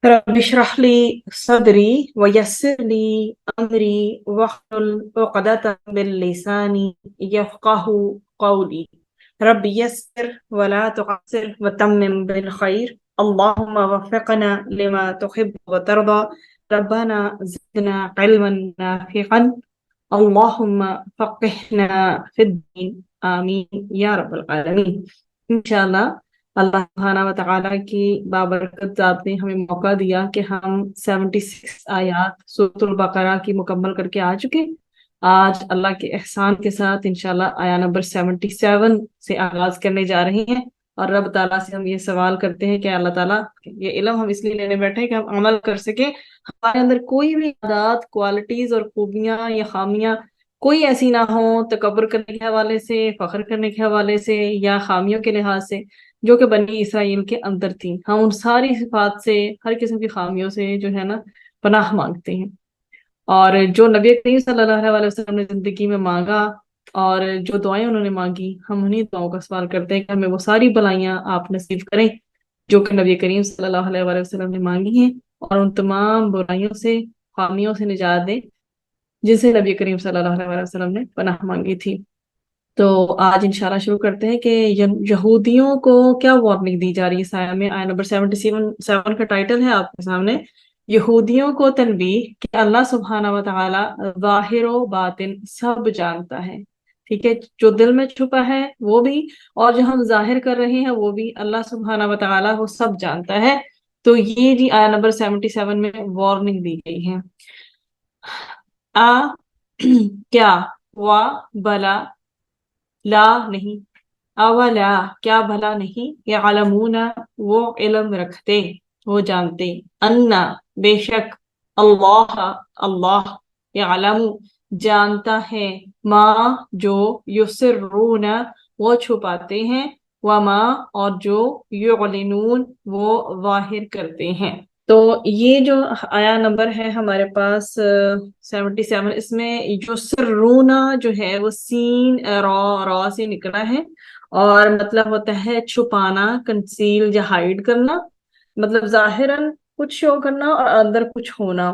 رب اشرح لي صدري ويسر لي أمري واحلل عقدة من لساني يفقه قولي. رب يسر ولا تعسر وتمم بالخير. اللهم وفقنا لما تحب وترضى. ربنا زدنا علما نافعا. اللهم فقهنا في الدين. آمین یا رب العالمین. انشاءاللہ اللہ سبحانہ و تعالیٰ کی بابرکت ذات نے ہمیں موقع دیا کہ ہم 76 آیات سورۃ البقرہ کی مکمل کر کے آ چکے. آج اللہ کے احسان کے ساتھ انشاءاللہ آیا نمبر 77 سے آغاز کرنے جا رہے ہیں، اور رب تعالیٰ سے ہم یہ سوال کرتے ہیں کہ اللہ تعالیٰ یہ علم ہم اس لیے لینے بیٹھے ہیں کہ ہم عمل کر سکیں. ہمارے اندر کوئی بھی عادات، کوالٹیز اور خوبیاں یا خامیاں کوئی ایسی نہ ہو تکبر کرنے کے حوالے سے، فخر کرنے کے حوالے سے یا خامیوں کے لحاظ سے، جو کہ بنی اسرائیل کے اندر تھی. ہم ان ساری صفات سے، ہر قسم کی خامیوں سے جو ہے نا پناہ مانگتے ہیں. اور جو نبی کریم صلی اللہ علیہ وسلم نے زندگی میں مانگا اور جو دعائیں انہوں نے مانگی، ہم انہیں دعاؤں کا سوال کرتے ہیں کہ ہمیں وہ ساری بلائیاں آپ نصیب کریں جو کہ نبی کریم صلی اللہ علیہ وسلم نے مانگی ہیں، اور ان تمام برائیوں سے، خامیوں سے نجات دیں جن سے نبی کریم صلی اللہ علیہ وسلم نے پناہ مانگی تھی. تو آج انشاءاللہ شروع کرتے ہیں کہ یہودیوں کو کیا وارننگ دی جا رہی ہے. سایہ میں آیت نمبر 77 کا ٹائٹل ہے آپ کے سامنے، یہودیوں کو تنبیہ کہ اللہ سبحانہ و تعالی ظاہر و باطن سب جانتا ہے. ٹھیک ہے، جو دل میں چھپا ہے وہ بھی، اور جو ہم ظاہر کر رہے ہیں وہ بھی اللہ سبحانہ و تعالی وہ سب جانتا ہے. تو یہ جی آیت نمبر 77 میں وارننگ دی گئی ہے. کیا، وا بلا، لا نہیں، اولا کیا بھلا نہیں، یعلمون وہ علم رکھتے، وہ جانتے، انا بے شک، اللہ اللہ، یعلم جانتا ہے، ما جو، یسرون وہ چھپاتے ہیں، وما اور جو، یعلنون وہ ظاہر کرتے ہیں. تو یہ جو آیا نمبر ہے ہمارے پاس 77، اس میں جو سرونا جو ہے وہ سین را سے نکلا ہے، اور مطلب ہوتا ہے چھپانا، کنسیل یا ہائیڈ کرنا، مطلب ظاہراً کچھ شو کرنا اور اندر کچھ ہونا.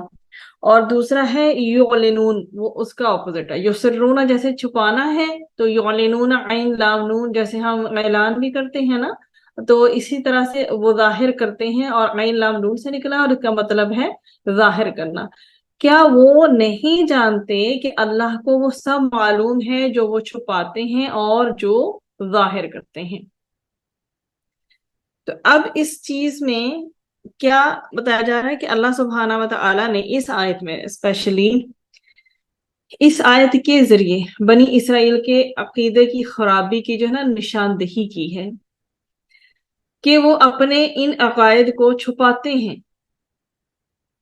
اور دوسرا ہے یعلنون، وہ اس کا اپوزٹ ہے. یسرونا جیسے چھپانا ہے، تو یعلنون عین لام نون جیسے ہم اعلان بھی کرتے ہیں نا، تو اسی طرح سے وہ ظاہر کرتے ہیں، اور عین لام نون سے نکلا اور اس کا مطلب ہے ظاہر کرنا. کیا وہ نہیں جانتے کہ اللہ کو وہ سب معلوم ہے جو وہ چھپاتے ہیں اور جو ظاہر کرتے ہیں. تو اب اس چیز میں کیا بتایا جا رہا ہے کہ اللہ سبحانہ و تعالی نے اس آیت میں اسپیشلی اس آیت کے ذریعے بنی اسرائیل کے عقیدے کی خرابی کی جو ہے نا نشاندہی کی ہے کہ وہ اپنے ان عقائد کو چھپاتے ہیں،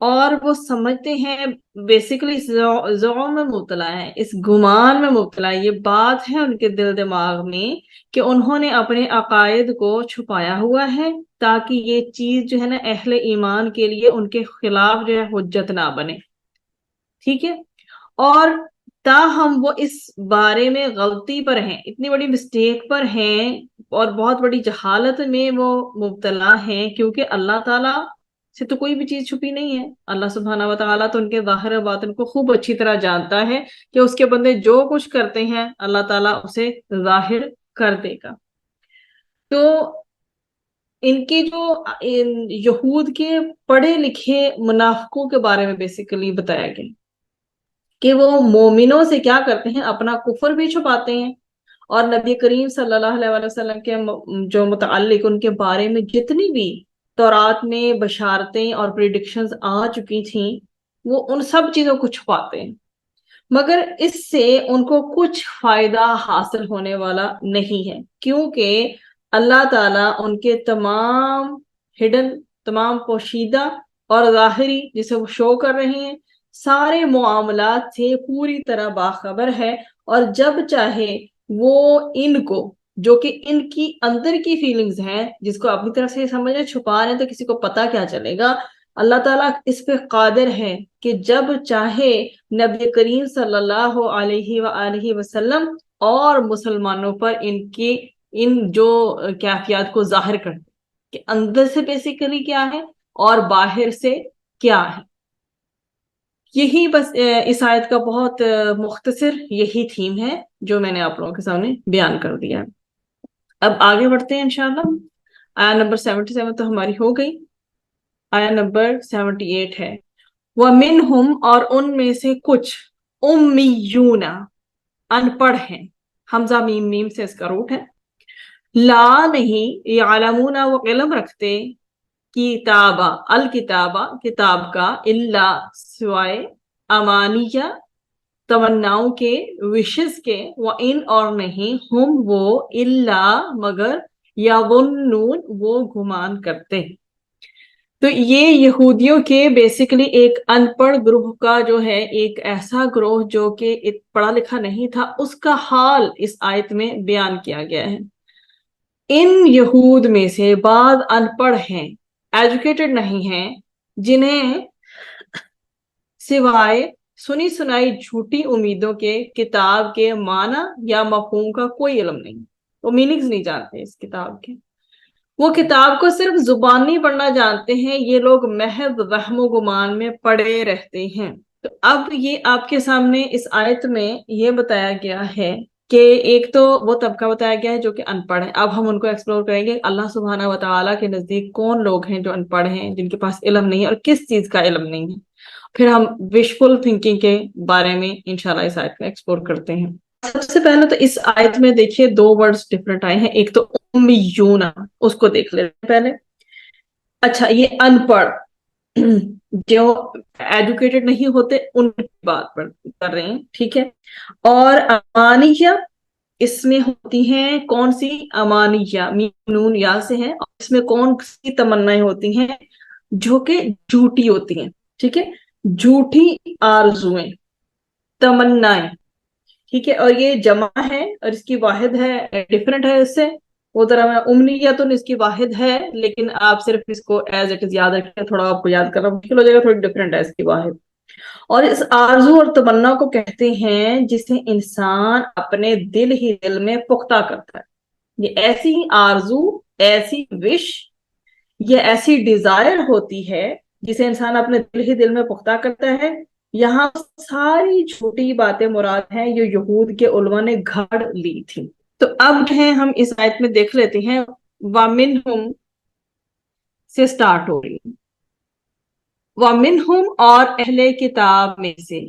اور وہ سمجھتے ہیں، بیسیکلی ذوق میں مبتلا ہے، اس گمان میں مبتلا ہے، یہ بات ہے ان کے دل دماغ میں کہ انہوں نے اپنے عقائد کو چھپایا ہوا ہے تاکہ یہ چیز جو ہے نا اہل ایمان کے لیے ان کے خلاف جو ہے حجت نہ بنے. ٹھیک ہے، اور تاہم وہ اس بارے میں غلطی پر ہیں، اتنی بڑی مسٹیک پر ہیں اور بہت بڑی جہالت میں وہ مبتلا ہیں، کیونکہ اللہ تعالیٰ سے تو کوئی بھی چیز چھپی نہیں ہے. اللہ سبحانہ و تعالیٰ تو ان کے ظاہر و باطن کو خوب اچھی طرح جانتا ہے کہ اس کے بندے جو کچھ کرتے ہیں اللہ تعالیٰ اسے ظاہر کر دے گا. تو ان کے جو یہود کے پڑھے لکھے منافقوں کے بارے میں بیسیکلی بتایا گیا کہ وہ مومنوں سے کیا کرتے ہیں، اپنا کفر بھی چھپاتے ہیں، اور نبی کریم صلی اللہ علیہ وسلم کے جو متعلق ان کے بارے میں جتنی بھی تورات میں بشارتیں اور پریڈکشنز آ چکی تھیں وہ ان سب چیزوں کو چھپاتے ہیں، مگر اس سے ان کو کچھ فائدہ حاصل ہونے والا نہیں ہے، کیونکہ اللہ تعالیٰ ان کے تمام ہڈن، تمام پوشیدہ اور ظاہری جسے وہ شو کر رہے ہیں سارے معاملات سے پوری طرح باخبر ہے، اور جب چاہے وہ ان کو، جو کہ ان کی اندر کی فیلنگز ہیں جس کو اپنی طرف سے سمجھیں چھپا رہے ہیں تو کسی کو پتا کیا چلے گا، اللہ تعالیٰ اس پہ قادر ہے کہ جب چاہے نبی کریم صلی اللہ علیہ وآلہ وسلم اور مسلمانوں پر ان جو کیفیات کو ظاہر کر دے کہ اندر سے بیسیکلی کیا ہے، اور باہر سے کیا ہے. یہی بس اس آیت کا بہت مختصر یہی تھیم ہے جو میں نے آپ لوگوں کے سامنے بیان کر دیا ہے. اب آگے بڑھتے ہیں انشاءاللہ. آیا نمبر 77 تو ہماری ہو گئی. آیا نمبر 78 ہے وَمِنْهُمْ اور ان میں سے کچھ امیون ان پڑھ ہیں. حمزہ میم میم سے اس کا روٹ ہے. لا نہیں یعلمون وہ علم رکھتے کتابہ الکتابہ کتاب کا الا سوائے امانیہ تمناؤں کے وشز کے وَإِنْ اور نہیں ہم وہ الا مگر یظنون وہ گمان کرتے. تو یہ یہودیوں کے بیسیکلی ایک ان پڑھ گروہ کا جو ہے ایک ایسا گروہ جو کہ پڑھا لکھا نہیں تھا اس کا حال اس آیت میں بیان کیا گیا ہے. ان یہود میں سے بعض ان پڑھ ہیں ایجوکیٹڈ نہیں ہیں جنہیں سوائے سنی سنائی جھوٹی امیدوں کے کتاب کے معنی یا مفہوم کا کوئی علم نہیں. وہ میننگز نہیں جانتے اس کتاب کے. وہ کتاب کو صرف زبانی پڑھنا جانتے ہیں. یہ لوگ محض وہم و گمان میں پڑے رہتے ہیں. تو اب یہ آپ کے سامنے اس آیت میں یہ بتایا گیا ہے کہ ایک تو وہ طبقہ بتایا گیا ہے جو کہ ان پڑھ ہے. اب ہم ان کو ایکسپلور کریں گے اللہ سبحانہ و تعالیٰ کے نزدیک کون لوگ ہیں جو ان پڑھ ہیں جن کے پاس علم نہیں ہے اور کس چیز کا علم نہیں ہے. پھر ہم وشفل تھنکنگ کے بارے میں انشاءاللہ اس آیت میں ایکسپلور کرتے ہیں. سب سے پہلے تو اس آیت میں دیکھیے دو ورڈز ڈفرنٹ آئے ہیں. ایک تو امیون اس کو دیکھ لیتے ہیں پہلے. اچھا یہ ان پڑھ جو ایجوکیٹڈ نہیں ہوتے ان کی بات کر رہے ہیں ٹھیک ہے. اور امانیہ اس میں ہوتی ہیں کون سی امانیہ میم نون یا سے ہیں اور اس میں کون سی تمنائیں ہوتی ہیں جو کہ جھوٹی ہوتی ہیں ٹھیک ہے. جھوٹی آرزویں تمنائیں ٹھیک ہے. اور یہ جمع ہے اور اس کی واحد ہے ڈفرنٹ ہے اس سے. وہ ذرا میں امنیتن اس کی واحد ہے لیکن آپ صرف اس کو ایز اٹ از یاد رکھیں. تھوڑا آپ کو یاد کرنا مشکل ہو جائے گا تھوڑی ڈفرنٹ ہے اس کی واحد. اور اس آرزو اور تمنا کو کہتے ہیں جسے انسان اپنے دل ہی دل میں پختہ کرتا ہے. یہ ایسی آرزو ایسی وش یہ ایسی ڈیزائر ہوتی ہے جسے انسان اپنے دل ہی دل میں پختہ کرتا ہے. یہاں ساری چھوٹی باتیں مراد ہیں جو یہود کے علماء نے گھڑ لی تھی. تو اب جو ہے ہم اس آیت میں دیکھ لیتے ہیں وَمِنْهُمْ سے سٹارٹ ہو رہی ہے. وَمِنْهُمْ اور اہل کتاب میں سے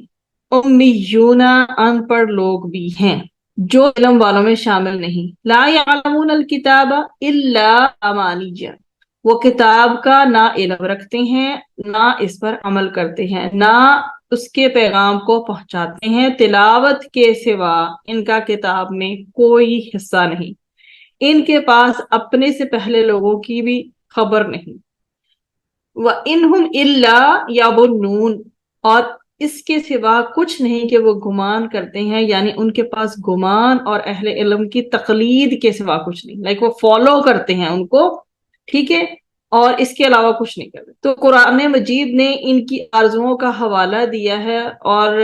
امیون ان پڑھ لوگ بھی ہیں جو علم والوں میں شامل نہیں. لا يعلمون الکتاب الا امانیہ وہ کتاب کا نہ علم رکھتے ہیں نہ اس پر عمل کرتے ہیں نہ اس کے پیغام کو پہنچاتے ہیں. تلاوت کے سوا ان کا کتاب میں کوئی حصہ نہیں. ان کے پاس اپنے سے پہلے لوگوں کی بھی خبر نہیں. وَإِنْهُمْ إِلَّا يَظُنُّونَ اور اس کے سوا کچھ نہیں کہ وہ گمان کرتے ہیں یعنی ان کے پاس گمان اور اہل علم کی تقلید کے سوا کچھ نہیں. لائک وہ فالو کرتے ہیں ان کو ٹھیک ہے اور اس کے علاوہ کچھ نہیں کرتے. تو قرآن مجید نے ان کی آرزوؤں کا حوالہ دیا ہے اور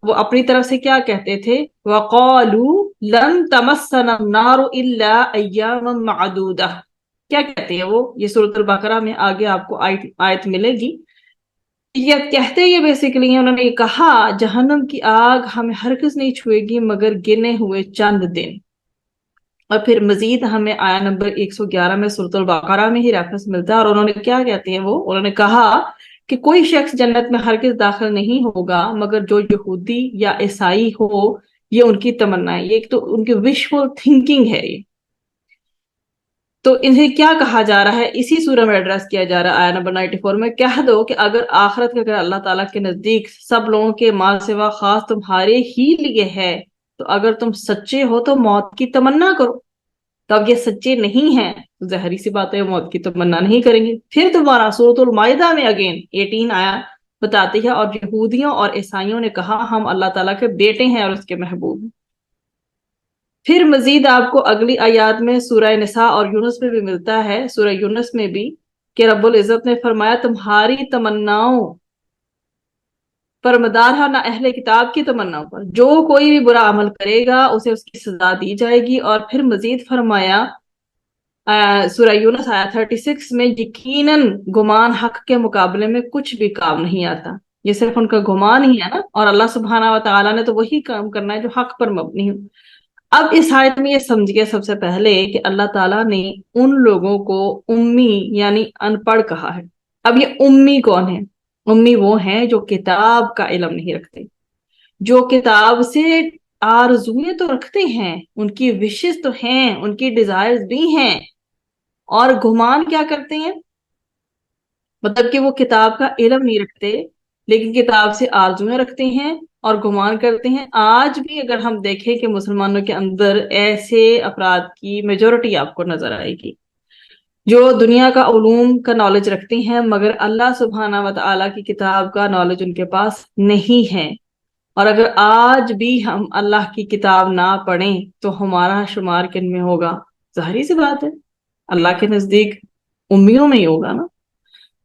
وہ اپنی طرف سے کیا کہتے تھے وَقَالُوا لَن تَمَسَّنَا النَّارُ إِلَّا أَيَّامًا مَعْدُودَةً. کیا کہتے ہیں وہ یہ سورۃ البقرہ میں آگے آپ کو آیت ملے گی. یہ کہتے یہ بیسیکلی ہیں انہوں نے یہ کہا جہنم کی آگ ہمیں ہرگز نہیں چھوئے گی مگر گنے ہوئے چند دن. اور پھر مزید ہمیں آیا نمبر 111 میں سورۃ البقرہ میں ہی ریفرنس ملتا ہے اور انہوں نے کیا کہتے ہیں وہ انہوں نے کہا کہ کوئی شخص جنت میں ہرگز داخل نہیں ہوگا مگر جو یہودی یا عیسائی ہو. یہ ان کی تمنا ہے. یہ ایک تو ان کی وشفل تھنکنگ ہے. یہ تو انہیں کیا کہا جا رہا ہے اسی سورہ میں ایڈریس کیا جا رہا ہے آیا نمبر 94 میں. کہہ دو کہ اگر آخرت کے اگر اللہ تعالیٰ کے نزدیک سب لوگوں کے مال سوا خاص تمہارے ہی لیے ہے تو اگر تم سچے ہو تو موت کی تمنا کرو. تو اب یہ سچے نہیں ہیں تو ظاہری سی بات ہے موت کی تمنا نہیں کریں گے. پھر دوبارہ سورۃ المائدہ میں اگین 18 آیا بتاتی ہے اور یہودیوں اور عیسائیوں نے کہا ہم اللہ تعالیٰ کے بیٹے ہیں اور اس کے محبوب ہیں. پھر مزید آپ کو اگلی آیات میں سورہ نساء اور یونس میں بھی ملتا ہے. سورہ یونس میں بھی کہ رب العزت نے فرمایا تمہاری تمناؤں پر مدار ہے نہ اہل کتاب کی تمناؤں پر. جو کوئی بھی برا عمل کرے گا اسے اس کی سزا دی جائے گی. اور پھر مزید فرمایا سورہ یونس آیا 36 میں یقیناً گمان حق کے مقابلے میں کچھ بھی کام نہیں آتا. یہ صرف ان کا گمان ہی ہے نا، اور اللہ سبحانہ و تعالیٰ نے تو وہی کام کرنا ہے جو حق پر مبنی ہو. اب اس آیت میں یہ سمجھیے سب سے پہلے کہ اللہ تعالیٰ نے ان لوگوں کو امی یعنی ان پڑھ کہا ہے. اب یہ امی کون ہے؟ امی وہ ہیں جو کتاب کا علم نہیں رکھتے، جو کتاب سے آرزویں تو رکھتے ہیں، ان کی وشز تو ہیں، ان کی ڈیزائرز بھی ہیں، اور گمان کیا کرتے ہیں؟ مطلب کہ وہ کتاب کا علم نہیں رکھتے لیکن کتاب سے آرزویں رکھتے ہیں اور گمان کرتے ہیں. آج بھی اگر ہم دیکھیں کہ مسلمانوں کے اندر ایسے افراد کی میجورٹی آپ کو نظر آئے گی جو دنیا کا علوم کا نالج رکھتے ہیں مگر اللہ سبحانہ و تعالیٰ کی کتاب کا نالج ان کے پاس نہیں ہے. اور اگر آج بھی ہم اللہ کی کتاب نہ پڑھیں تو ہمارا شمار کن میں ہوگا؟ ظاہری سی بات ہے، اللہ کے نزدیک امیوں میں ہی ہوگا نا.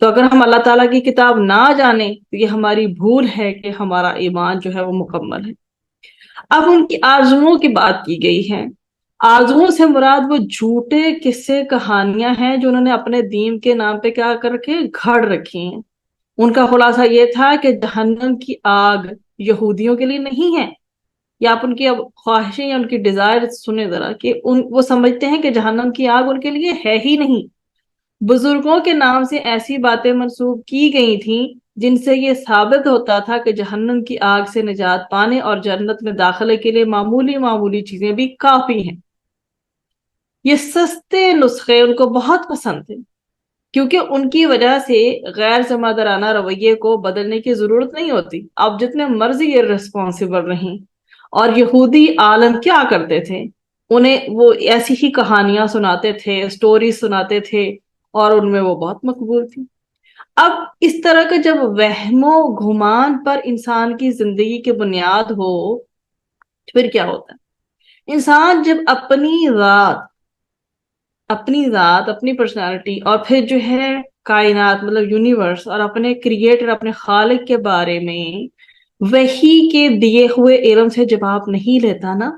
تو اگر ہم اللہ تعالیٰ کی کتاب نہ جانیں تو یہ ہماری بھول ہے کہ ہمارا ایمان جو ہے وہ مکمل ہے. اب ان کی آرزوؤں کی بات کی گئی ہے. آرزوؤں سے مراد وہ جھوٹے قصے کہانیاں ہیں جو انہوں نے اپنے دین کے نام پہ کیا کر رکھے، گھڑ رکھی ہیں. ان کا خلاصہ یہ تھا کہ جہنم کی آگ یہودیوں کے لیے نہیں ہے. یا آپ ان کی اب خواہشیں یا ان کی ڈیزائر سنیں ذرا کہ وہ سمجھتے ہیں کہ جہنم کی آگ ان کے لیے ہے ہی نہیں. بزرگوں کے نام سے ایسی باتیں منسوب کی گئی تھیں جن سے یہ ثابت ہوتا تھا کہ جہنم کی آگ سے نجات پانے اور جنت میں داخلے کے لیے معمولی معمولی چیزیں بھی کافی ہیں. یہ سستے نسخے ان کو بہت پسند تھے کیونکہ ان کی وجہ سے غیر ذمہ دارانہ رویے کو بدلنے کی ضرورت نہیں ہوتی. آپ جتنے مرضی ارسپانسبل رہیں. اور یہودی عالم کیا کرتے تھے؟ انہیں وہ ایسی ہی کہانیاں سناتے تھے، سٹوریز سناتے تھے، اور ان میں وہ بہت مقبول تھی. اب اس طرح کا جب وہم و گمان پر انسان کی زندگی کی بنیاد ہو پھر کیا ہوتا ہے؟ انسان جب اپنی ذات اپنی پرسنالٹی اور پھر جو ہے کائنات مطلب یونیورس اور اپنے کریٹر اپنے خالق کے بارے میں وحی کے دیے ہوئے علم سے جواب نہیں لیتا نا،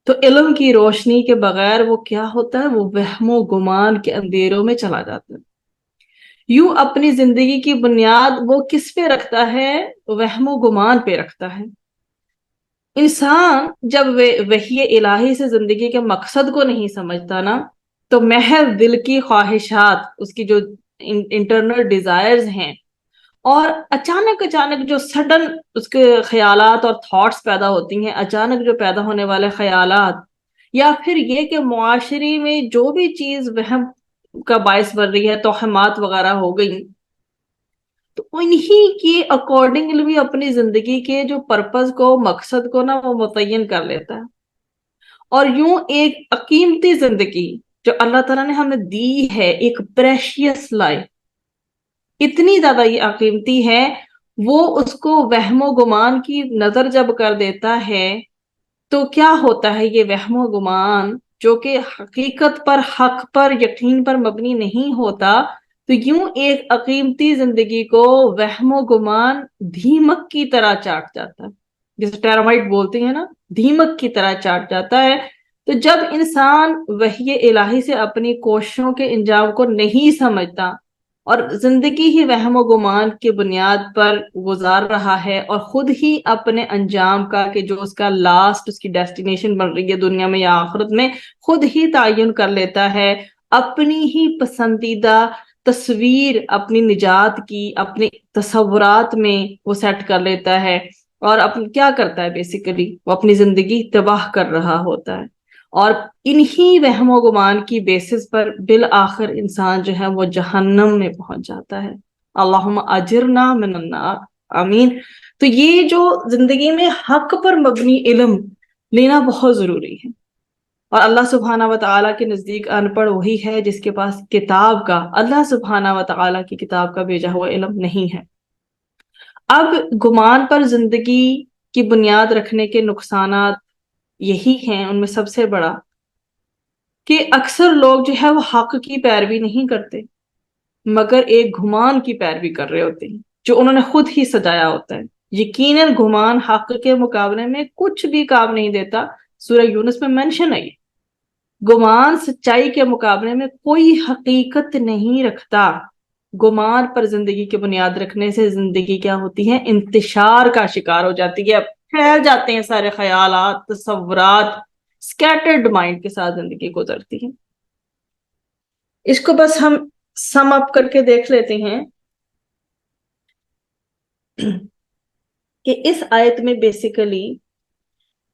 تو علم کی روشنی کے بغیر وہ کیا ہوتا ہے؟ وہ وہم و گمان کے اندھیروں میں چلا جاتا ہے. یوں اپنی زندگی کی بنیاد وہ کس پہ رکھتا ہے؟ وہم و گمان پہ رکھتا ہے. انسان جب وحی الہی سے زندگی کے مقصد کو نہیں سمجھتا نا، تو محض دل کی خواہشات، اس کی جو انٹرنل ڈیزائرز ہیں، اور اچانک جو سڈن اس کے خیالات اور تھاٹس پیدا ہوتی ہیں، اچانک جو پیدا ہونے والے خیالات، یا پھر یہ کہ معاشرے میں جو بھی چیز وہم کا باعث بن رہی ہے، توہمات وغیرہ ہو گئی، تو انہی کے اکارڈنگلی بھی اپنی زندگی کے جو پرپز کو، مقصد کو نا وہ متعین کر لیتا ہے. اور یوں ایک قیمتی زندگی جو اللہ تعالیٰ نے ہمیں دی ہے، ایک پریشیس لائف، اتنی زیادہ یہ قیمتی ہے، وہ اس کو وہم و گمان کی نظر جب کر دیتا ہے تو کیا ہوتا ہے؟ یہ وہم و گمان جو کہ حقیقت پر، حق پر، یقین پر مبنی نہیں ہوتا، تو یوں ایک قیمتی زندگی کو وہم و گمان دھیمک کی طرح چاٹ جاتا ہے. جسے ٹیرامائٹ بولتے ہیں نا، دھیمک کی طرح چاٹ جاتا ہے. تو جب انسان وحی الہی سے اپنی کوششوں کے انجام کو نہیں سمجھتا اور زندگی ہی وہم و گمان کی بنیاد پر گزار رہا ہے، اور خود ہی اپنے انجام کا کہ جو اس کا لاسٹ، اس کی ڈیسٹینیشن بن رہی ہے دنیا میں یا آخرت میں، خود ہی تعین کر لیتا ہے، اپنی ہی پسندیدہ تصویر اپنی نجات کی اپنے تصورات میں وہ سیٹ کر لیتا ہے، اور کیا کرتا ہے؟ بیسیکلی وہ اپنی زندگی تباہ کر رہا ہوتا ہے. اور انہی وہم و گمان کی بیسس پر بالآخر انسان جو ہے وہ جہنم میں پہنچ جاتا ہے. اللہم اجرنا من النار، آمین. تو یہ جو زندگی میں حق پر مبنی علم لینا بہت ضروری ہے. اور اللہ سبحانہ و تعالیٰ کے نزدیک ان پڑھ وہی ہے جس کے پاس کتاب کا، اللہ سبحانہ و تعالیٰ کی کتاب کا بھیجا ہوا علم نہیں ہے. اب گمان پر زندگی کی بنیاد رکھنے کے نقصانات یہی ہیں، ان میں سب سے بڑا کہ اکثر لوگ جو ہے وہ حق کی پیروی نہیں کرتے مگر ایک گمان کی پیروی کر رہے ہوتے ہیں جو انہوں نے خود ہی سجایا ہوتا ہے. یقیناً گمان حق کے مقابلے میں کچھ بھی کام نہیں دیتا. سورہ یونس میں مینشن ہے. گمان سچائی کے مقابلے میں کوئی حقیقت نہیں رکھتا۔ گمان پر زندگی کی بنیاد رکھنے سے زندگی کیا ہوتی ہے؟ انتشار کا شکار ہو جاتی ہے، پھیل جاتے ہیں سارے خیالات، تصورات، سکیٹرڈ مائنڈ کے ساتھ زندگی گزرتی ہے۔ اس کو بس ہم سم اپ کر کے دیکھ لیتے ہیں کہ اس آیت میں بیسیکلی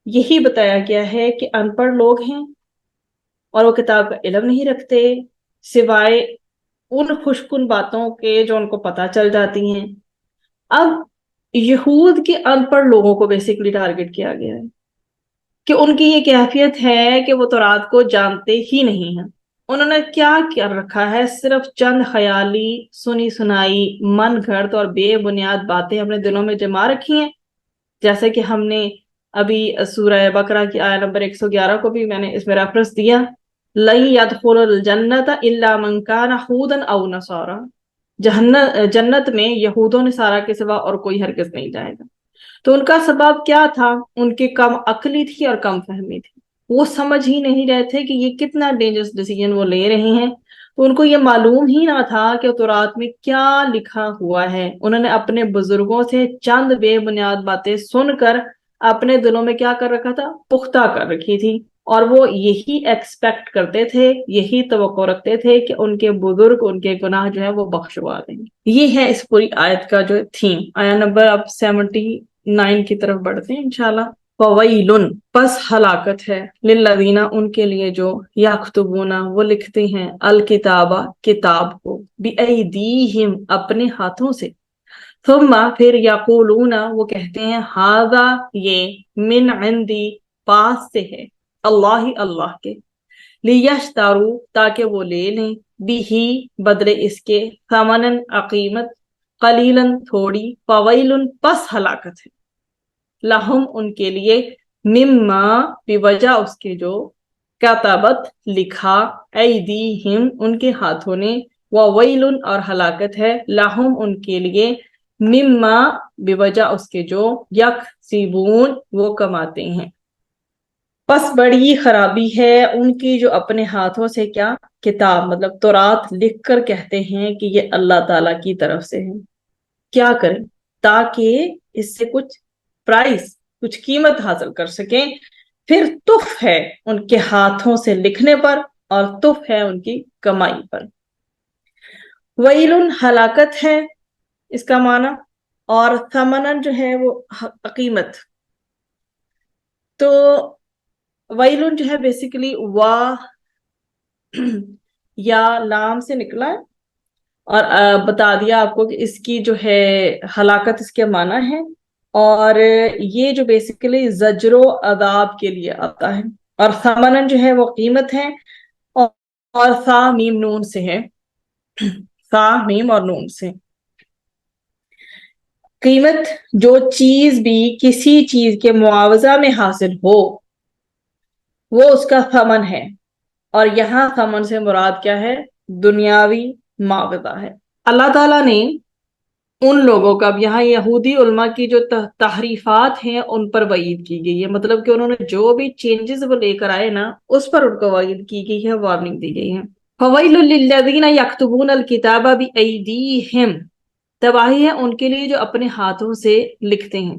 یہی بتایا گیا ہے کہ ان پڑھ لوگ ہیں اور وہ کتاب کا علم نہیں رکھتے سوائے ان خوش کن باتوں کے جو ان کو پتہ چل جاتی ہیں۔ اب یہود کے ان پڑھ لوگوں کو بیسیکلی ٹارگٹ کیا گیا ہے کہ ان کی یہ کیفیت ہے کہ وہ تورات کو جانتے ہی نہیں ہیں۔ انہوں نے کیا کر رکھا ہے؟ صرف چند خیالی سنی سنائی من گھڑت اور بے بنیاد باتیں اپنے دلوں میں جما رکھی ہیں، جیسے کہ ہم نے ابھی سورہ بقرہ کی آیت نمبر 111 کو بھی میں نے اس میں ریفرنس دیا، لَن يَدْخُلَ الْجَنَّةَ إِلَّا مَنْ كَانَ هُودًا أَوْ نَصَارًا، جنت میں یہود و نصارہ کے سوا اور کوئی ہرگز نہیں جائے گا۔ تو ان کا سبب کیا تھا؟ ان کی کم عقلی تھی اور کم فہمی تھی، وہ سمجھ ہی نہیں رہے تھے کہ یہ کتنا ڈینجرس ڈیسیجن وہ لے رہے ہیں، تو ان کو یہ معلوم ہی نہ تھا کہ تورات میں کیا لکھا ہوا ہے۔ انہوں نے اپنے بزرگوں سے چند بے بنیاد باتیں سن کر اپنے دلوں میں کیا کر رکھا تھا؟ پختہ کر رکھی تھی، اور وہ یہی ایکسپیکٹ کرتے تھے، یہی توقع رکھتے تھے کہ ان کے بزرگ ان کے گناہ جو ہے وہ بخشوا دیں گے۔ یہ ہے اس پوری آیت کا جو تھیم۔ آیا نمبر اب 79 کی طرف بڑھتے ہیں انشاءاللہ۔ فویلن، پس ہلاکت ہے، للذین، ان کے لیے جو یکتبون، وہ لکھتے ہیں، الکتابہ، کتاب کو، بایدیہم، اپنے ہاتھوں سے، ثم، پھر، یقولون، وہ کہتے ہیں، ھذا، یہ، من عندی، پاس سے ہے، اللہ، اللہ کے، لیشتروا، تاکہ وہ لے لیں، بھی، بدلے اس کے، ثمنن، قیمت، قلیلاً، تھوڑی، فویل، پس ہلاکت ہے، لہم، ان کے لیے، مما، بوجہ اس کے جو، کتبت، لکھا، ایدیہم، ان کے ہاتھوں نے، وویل، اور ہلاکت ہے، لہم، ان کے لیے، مما، بوجہ اس کے جو، یکسبون، وہ کماتے ہیں۔ پس بڑی خرابی ہے ان کی جو اپنے ہاتھوں سے کیا، کتاب مطلب تورات لکھ کر کہتے ہیں کہ یہ اللہ تعالیٰ کی طرف سے ہے، کیا کریں؟ تاکہ اس سے کچھ پرائز، کچھ قیمت حاصل کر سکیں۔ پھر تف ہے ان کے ہاتھوں سے لکھنے پر، اور تف ہے ان کی کمائی پر۔ ویل، ہلاکت ہے اس کا معنی، اور ثمنن جو ہے وہ قیمت۔ تو ویل جو ہے بیسیکلی وا یا لام سے نکلا ہے، اور بتا دیا آپ کو کہ اس کی جو ہے ہلاکت اس کے معنی ہے، اور یہ جو بیسیکلی زجر و عذاب کے لیے آتا ہے، اور ثمنن جو ہے وہ قیمت ہے، اور ثا میم نون سے ہے، ثا میم اور نون سے۔ قیمت، جو چیز بھی کسی چیز کے معاوضہ میں حاصل ہو وہ اس کا ثمن ہے، اور یہاں ثمن سے مراد کیا ہے؟ دنیاوی معاوضہ ہے۔ اللہ تعالیٰ نے ان لوگوں کا، اب یہاں یہودی علماء کی جو تحریفات ہیں ان پر وعید کی گئی ہے، مطلب کہ انہوں نے جو بھی چینجز وہ لے کر آئے نا اس پر ان کو وعید کی گئی ہے، وارننگ دی گئی ہے۔ فویل للذین یکتبون الکتاب بایدیہم، تباہی ہے ان کے لیے جو اپنے ہاتھوں سے لکھتے ہیں۔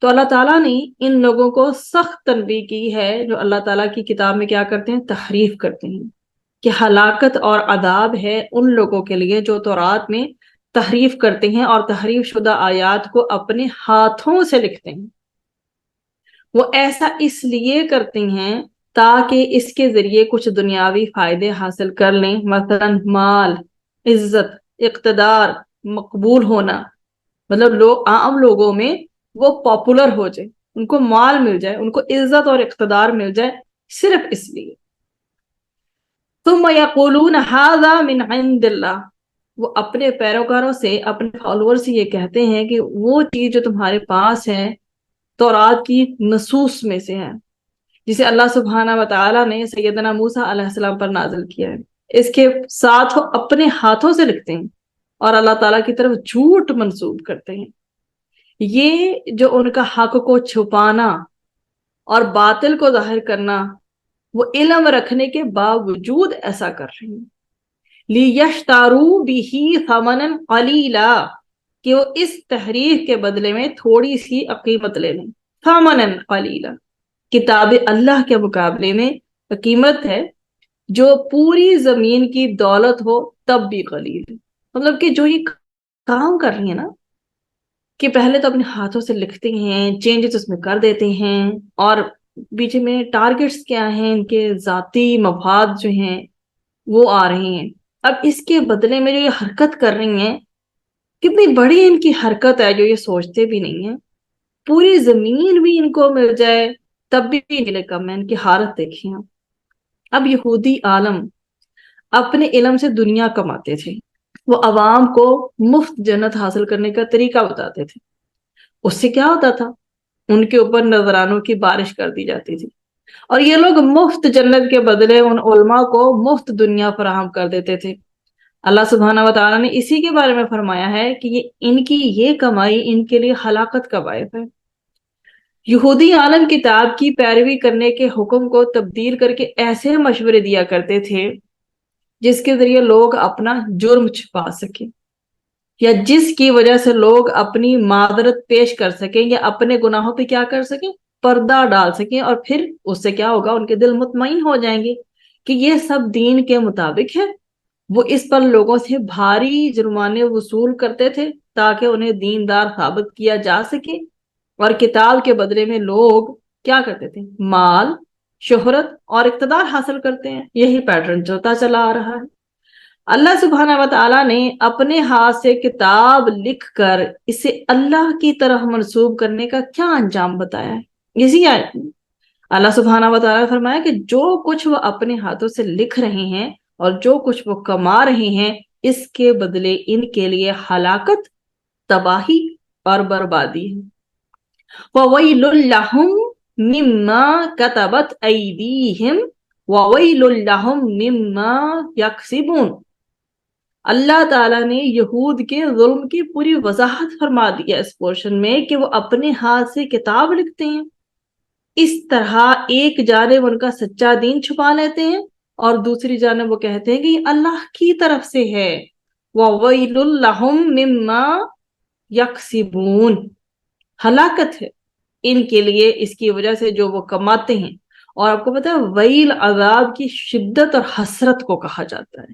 تو اللہ تعالیٰ نے ان لوگوں کو سخت تنبیہ کی ہے جو اللہ تعالیٰ کی کتاب میں کیا کرتے ہیں؟ تحریف کرتے ہیں، کہ ہلاکت اور عذاب ہے ان لوگوں کے لیے جو تورات میں تحریف کرتے ہیں اور تحریف شدہ آیات کو اپنے ہاتھوں سے لکھتے ہیں۔ وہ ایسا اس لیے کرتے ہیں تاکہ اس کے ذریعے کچھ دنیاوی فائدے حاصل کر لیں، مثلا مال، عزت، اقتدار، مقبول ہونا، مطلب عام لوگوں میں وہ پاپولر ہو جائے، ان کو مال مل جائے، ان کو عزت اور اقتدار مل جائے، صرف اس لیے۔ ثم یقولون ھذا من عند اللہ، وہ اپنے پیروکاروں سے، اپنے فالوور سے یہ کہتے ہیں کہ وہ چیز جو تمہارے پاس ہے تورات کی نصوص میں سے ہے، جسے اللہ سبحانہ و تعالیٰ نے سیدنا موسیٰ علیہ السلام پر نازل کیا ہے، اس کے ساتھ وہ اپنے ہاتھوں سے لکھتے ہیں اور اللہ تعالیٰ کی طرف جھوٹ منسوب کرتے ہیں۔ یہ جو ان کا حق کو چھپانا اور باطل کو ظاہر کرنا وہ علم رکھنے کے باوجود ایسا کر رہی ہیں. لیشتروا بہ ثمنا قلیلا، کہ وہ اس تحریف کے بدلے میں تھوڑی سی قیمت لے لیں. ثمنا قلیلا، کتاب اللہ کے مقابلے میں قیمت ہے جو پوری زمین کی دولت ہو تب بھی قلیل ہے. مطلب کہ جو یہ کام کر رہی ہیں نا، کہ پہلے تو اپنے ہاتھوں سے لکھتے ہیں، چینجز اس میں کر دیتے ہیں، اور بیچ میں ٹارگٹس کیا ہیں، ان کے ذاتی مفاد جو ہیں وہ آ رہے ہیں. اب اس کے بدلے میں جو یہ حرکت کر رہی ہیں، کتنی بڑی ان کی حرکت ہے جو یہ سوچتے بھی نہیں ہیں. پوری زمین بھی ان کو مل جائے تب بھی ان کے لیے کم ہے. ان کی حالت دیکھیں آپ. اب یہودی عالم اپنے علم سے دنیا کماتے تھے. وہ عوام کو مفت جنت حاصل کرنے کا طریقہ بتاتے تھے. اس سے کیا ہوتا تھا؟ ان کے اوپر نذرانوں کی بارش کر دی جاتی تھی، اور یہ لوگ مفت جنت کے بدلے ان علماء کو مفت دنیا فراہم کر دیتے تھے. اللہ سبحانہ و تعالیٰ نے اسی کے بارے میں فرمایا ہے کہ ان کی یہ کمائی ان کے لیے ہلاکت کا باعث ہے. یہودی عالم کتاب کی پیروی کرنے کے حکم کو تبدیل کر کے ایسے مشورے دیا کرتے تھے جس کے ذریعے لوگ اپنا جرم چھپا سکیں، یا جس کی وجہ سے لوگ اپنی معذرت پیش کر سکیں، یا اپنے گناہوں پہ کیا کر سکیں، پردہ ڈال سکیں. اور پھر اس سے کیا ہوگا؟ ان کے دل مطمئن ہو جائیں گے کہ یہ سب دین کے مطابق ہے. وہ اس پر لوگوں سے بھاری جرمانے وصول کرتے تھے تاکہ انہیں دیندار ثابت کیا جا سکے. اور کتاب کے بدلے میں لوگ کیا کرتے تھے؟ مال، شہرت اور اقتدار حاصل کرتے ہیں. یہی پیٹرن چلتا چلا آ رہا ہے. اللہ سبحانہ و تعالیٰ نے اپنے ہاتھ سے کتاب لکھ کر اسے اللہ کی طرف منسوب کرنے کا کیا انجام بتایا ہے؟ اسی آیت میں اللہ سبحانہ و تعالیٰ نے فرمایا کہ جو کچھ وہ اپنے ہاتھوں سے لکھ رہے ہیں اور جو کچھ وہ کما رہے ہیں، اس کے بدلے ان کے لیے ہلاکت، تباہی اور بربادی ہے. وَوَيْلٌ لَّهُم مِّمَّا كَتَبَتْ أَيْدِيهِمْ وَوَيْلٌ لَّهُم مِّمَّا يَكْسِبُونَ. اللہ تعالیٰ نے یہود کے ظلم کی پوری وضاحت فرما دی ہے اس پورشن میں کہ وہ اپنے ہاتھ سے کتاب لکھتے ہیں. اس طرح ایک جانب ان کا سچا دین چھپا لیتے ہیں اور دوسری جانب وہ کہتے ہیں کہ یہ اللہ کی طرف سے ہے. وَوَيْلٌ لَّهُم مِّمَّا يَكْسِبُونَ، ہلاکت ہے ان کے لیے اس کی وجہ سے جو وہ کماتے ہیں. اور آپ کو پتا ہے ویل عذاب کی شدت اور حسرت کو کہا جاتا ہے.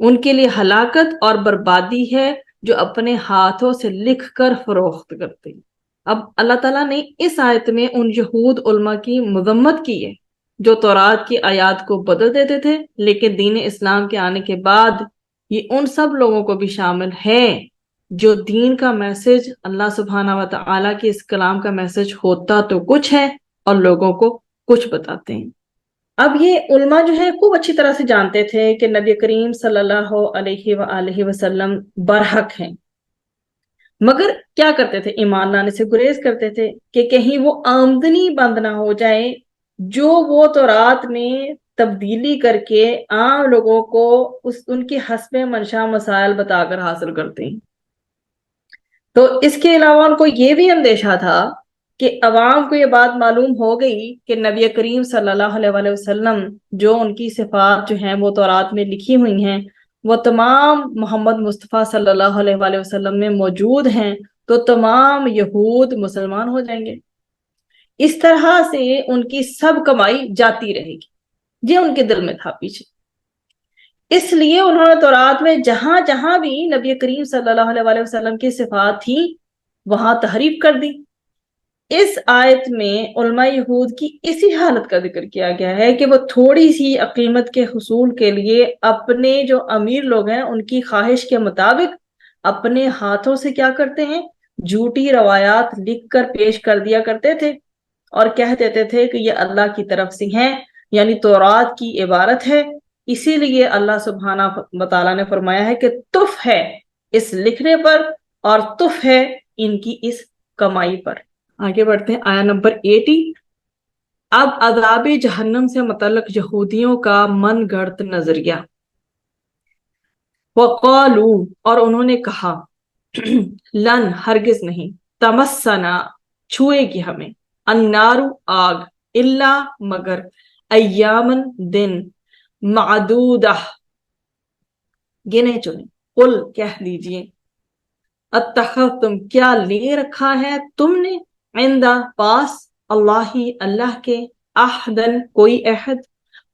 ان کے لیے ہلاکت اور بربادی ہے جو اپنے ہاتھوں سے لکھ کر فروخت کرتے ہیں. اب اللہ تعالیٰ نے اس آیت میں ان یہود علماء کی مذمت کی ہے جو تورات کی آیات کو بدل دیتے تھے، لیکن دین اسلام کے آنے کے بعد یہ ان سب لوگوں کو بھی شامل ہے جو دین کا میسج، اللہ سبحانہ و تعالیٰ کے اس کلام کا میسج ہوتا تو کچھ ہے اور لوگوں کو کچھ بتاتے ہیں. اب یہ علماء جو ہے خوب اچھی طرح سے جانتے تھے کہ نبی کریم صلی اللہ علیہ وآلہ وسلم برحق ہیں، مگر کیا کرتے تھے؟ ایمان لانے سے گریز کرتے تھے کہ کہیں وہ آمدنی بند نہ ہو جائے جو وہ تورات میں تبدیلی کر کے عام لوگوں کو ان کی حسب منشا مسائل بتا کر حاصل کرتے ہیں. تو اس کے علاوہ ان کو یہ بھی اندیشہ تھا کہ عوام کو یہ بات معلوم ہو گئی کہ نبی کریم صلی اللہ علیہ وآلہ وسلم جو ان کی صفات جو ہیں وہ تورات میں لکھی ہوئی ہیں وہ تمام محمد مصطفیٰ صلی اللہ علیہ وآلہ وسلم میں موجود ہیں، تو تمام یہود مسلمان ہو جائیں گے. اس طرح سے ان کی سب کمائی جاتی رہے گی. یہ ان کے دل میں تھا پیچھے. اس لیے انہوں نے تورات میں جہاں جہاں بھی نبی کریم صلی اللہ علیہ وآلہ وسلم کی صفات تھی وہاں تحریف کر دی. اس آیت میں علماء یہود کی اسی حالت کا ذکر کیا گیا ہے کہ وہ تھوڑی سی قیمت کے حصول کے لیے اپنے جو امیر لوگ ہیں ان کی خواہش کے مطابق اپنے ہاتھوں سے کیا کرتے ہیں؟ جھوٹی روایات لکھ کر پیش کر دیا کرتے تھے اور کہہ دیتے تھے کہ یہ اللہ کی طرف سے ہیں، یعنی تورات کی عبارت ہے. اسی لیے اللہ سبحانہ و تعالیٰ نے فرمایا ہے کہ تف ہے اس لکھنے پر اور تف ہے ان کی اس کمائی پر. آگے بڑھتے ہیں آیا نمبر 80. اب عذاب جہنم سے متعلق یہودیوں کا من گھڑت نظریہ. وقالو، اور انہوں نے کہا، لن، ہرگز نہیں، تمسنا، چھوئے گی ہمیں، النار، آگ، اللہ مگر ایامن دن معدودہ گنے چنے قل کہہ دیجئے اتخذتم کیا لے رکھا ہے تم نے عندہ پاس اللہ اللہ کے عہدن کوئی عہد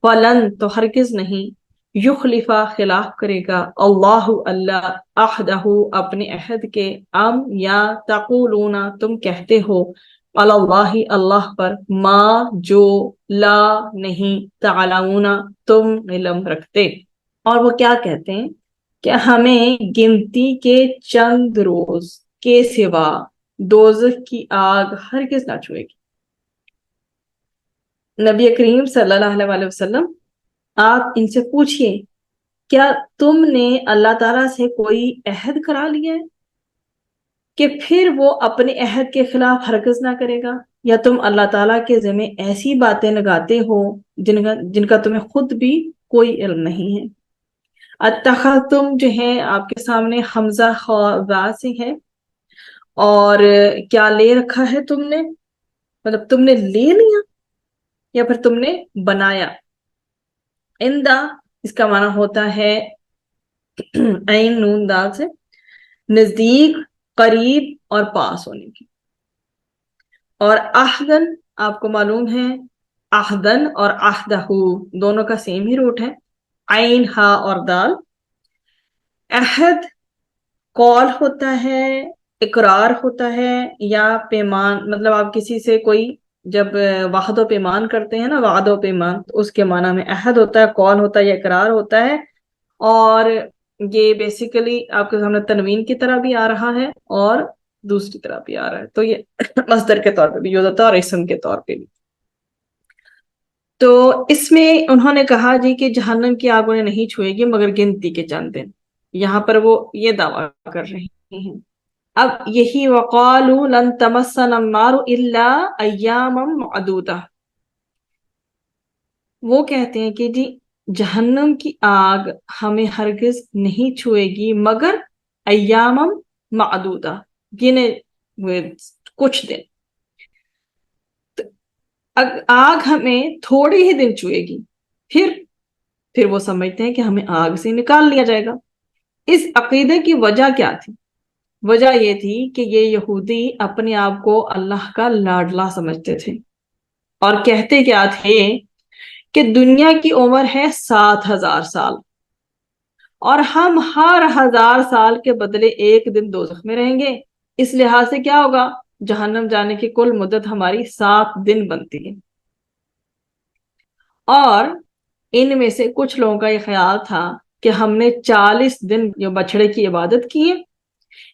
فلن تو ہرگز نہیں یخلفا خلاف کرے گا اللہ اللہ عہدہ اپنے عہد کے ام یا تقولون تم کہتے ہو علی اللہ اللہ پر ما جو لا نہیں تعلمون تم علم رکھتے. اور وہ کیا کہتے ہیں کہ ہمیں گنتی کے چند روز کے سوا دوزخ کی آگ ہرگز نہ چھوئے گی. نبی کریم صلی اللہ علیہ وسلم آپ ان سے پوچھئے کیا تم نے اللہ تعالیٰ سے کوئی عہد کرا لیا ہے کہ پھر وہ اپنے عہد کے خلاف ہرگز نہ کرے گا، یا تم اللہ تعالیٰ کے ذمہ ایسی باتیں لگاتے ہو جن کا تمہیں خود بھی کوئی علم نہیں ہے. اتخذتم جو ہے آپ کے سامنے حمزہ خوا سے ہے، اور کیا لے رکھا ہے تم نے، مطلب تم نے لے لیا یا پھر تم نے بنایا. اندہ اس کا معنی ہوتا ہے عین نون دال سے نزدیک، قریب اور پاس ہونے کی. اور عہدن آپ کو معلوم ہے عہدن اور عہدہ دونوں کا سیم ہی روٹ ہے، عین ہا اور دال. عہد قول ہوتا ہے، اقرار ہوتا ہے، یا پیمان، مطلب آپ کسی سے کوئی جب وعد و پیمان کرتے ہیں نا، وعد و پیمان، تو اس کے معنی میں عہد ہوتا ہے، قول ہوتا ہے یا اقرار ہوتا ہے. اور یہ بیسیکلی آپ کے سامنے تنوین کی طرح بھی آ رہا ہے اور دوسری طرح بھی آ رہا ہے، تو یہ مصدر کے طور پہ بھی یوز ہوتا ہے اور اسم کے طور پہ بھی. تو اس میں انہوں نے کہا جی کہ جہنم کی آگ انہیں نہیں چھوئے گی مگر گنتی کے چند دن. یہاں پر وہ یہ دعویٰ کر رہے ہیں. اب یہی وقالوا لن تمسنا النار الا ایاما معدودہ، وہ کہتے ہیں کہ جی جہنم کی آگ ہمیں ہرگز نہیں چھوئے گی مگر ایاما معدودہ، گنے ہوئے کچھ دن. آگ ہمیں تھوڑے ہی دن چھوئے گی، پھر وہ سمجھتے ہیں کہ ہمیں آگ سے نکال لیا جائے گا. اس عقیدے کی وجہ کیا تھی؟ وجہ یہ تھی کہ یہ یہودی اپنے آپ کو اللہ کا لاڈلا سمجھتے تھے اور کہتے کیا تھے کہ دنیا کی عمر ہے 7,000 سال اور ہم ہر 1,000 سال کے بدلے ایک دن دوزخ میں رہیں گے، اس لحاظ سے کیا ہوگا، جہنم جانے کی کل مدت ہماری 7 دن بنتی ہے. اور ان میں سے کچھ لوگوں کا یہ خیال تھا کہ ہم نے 40 دن جو بچڑے کی عبادت کی ہے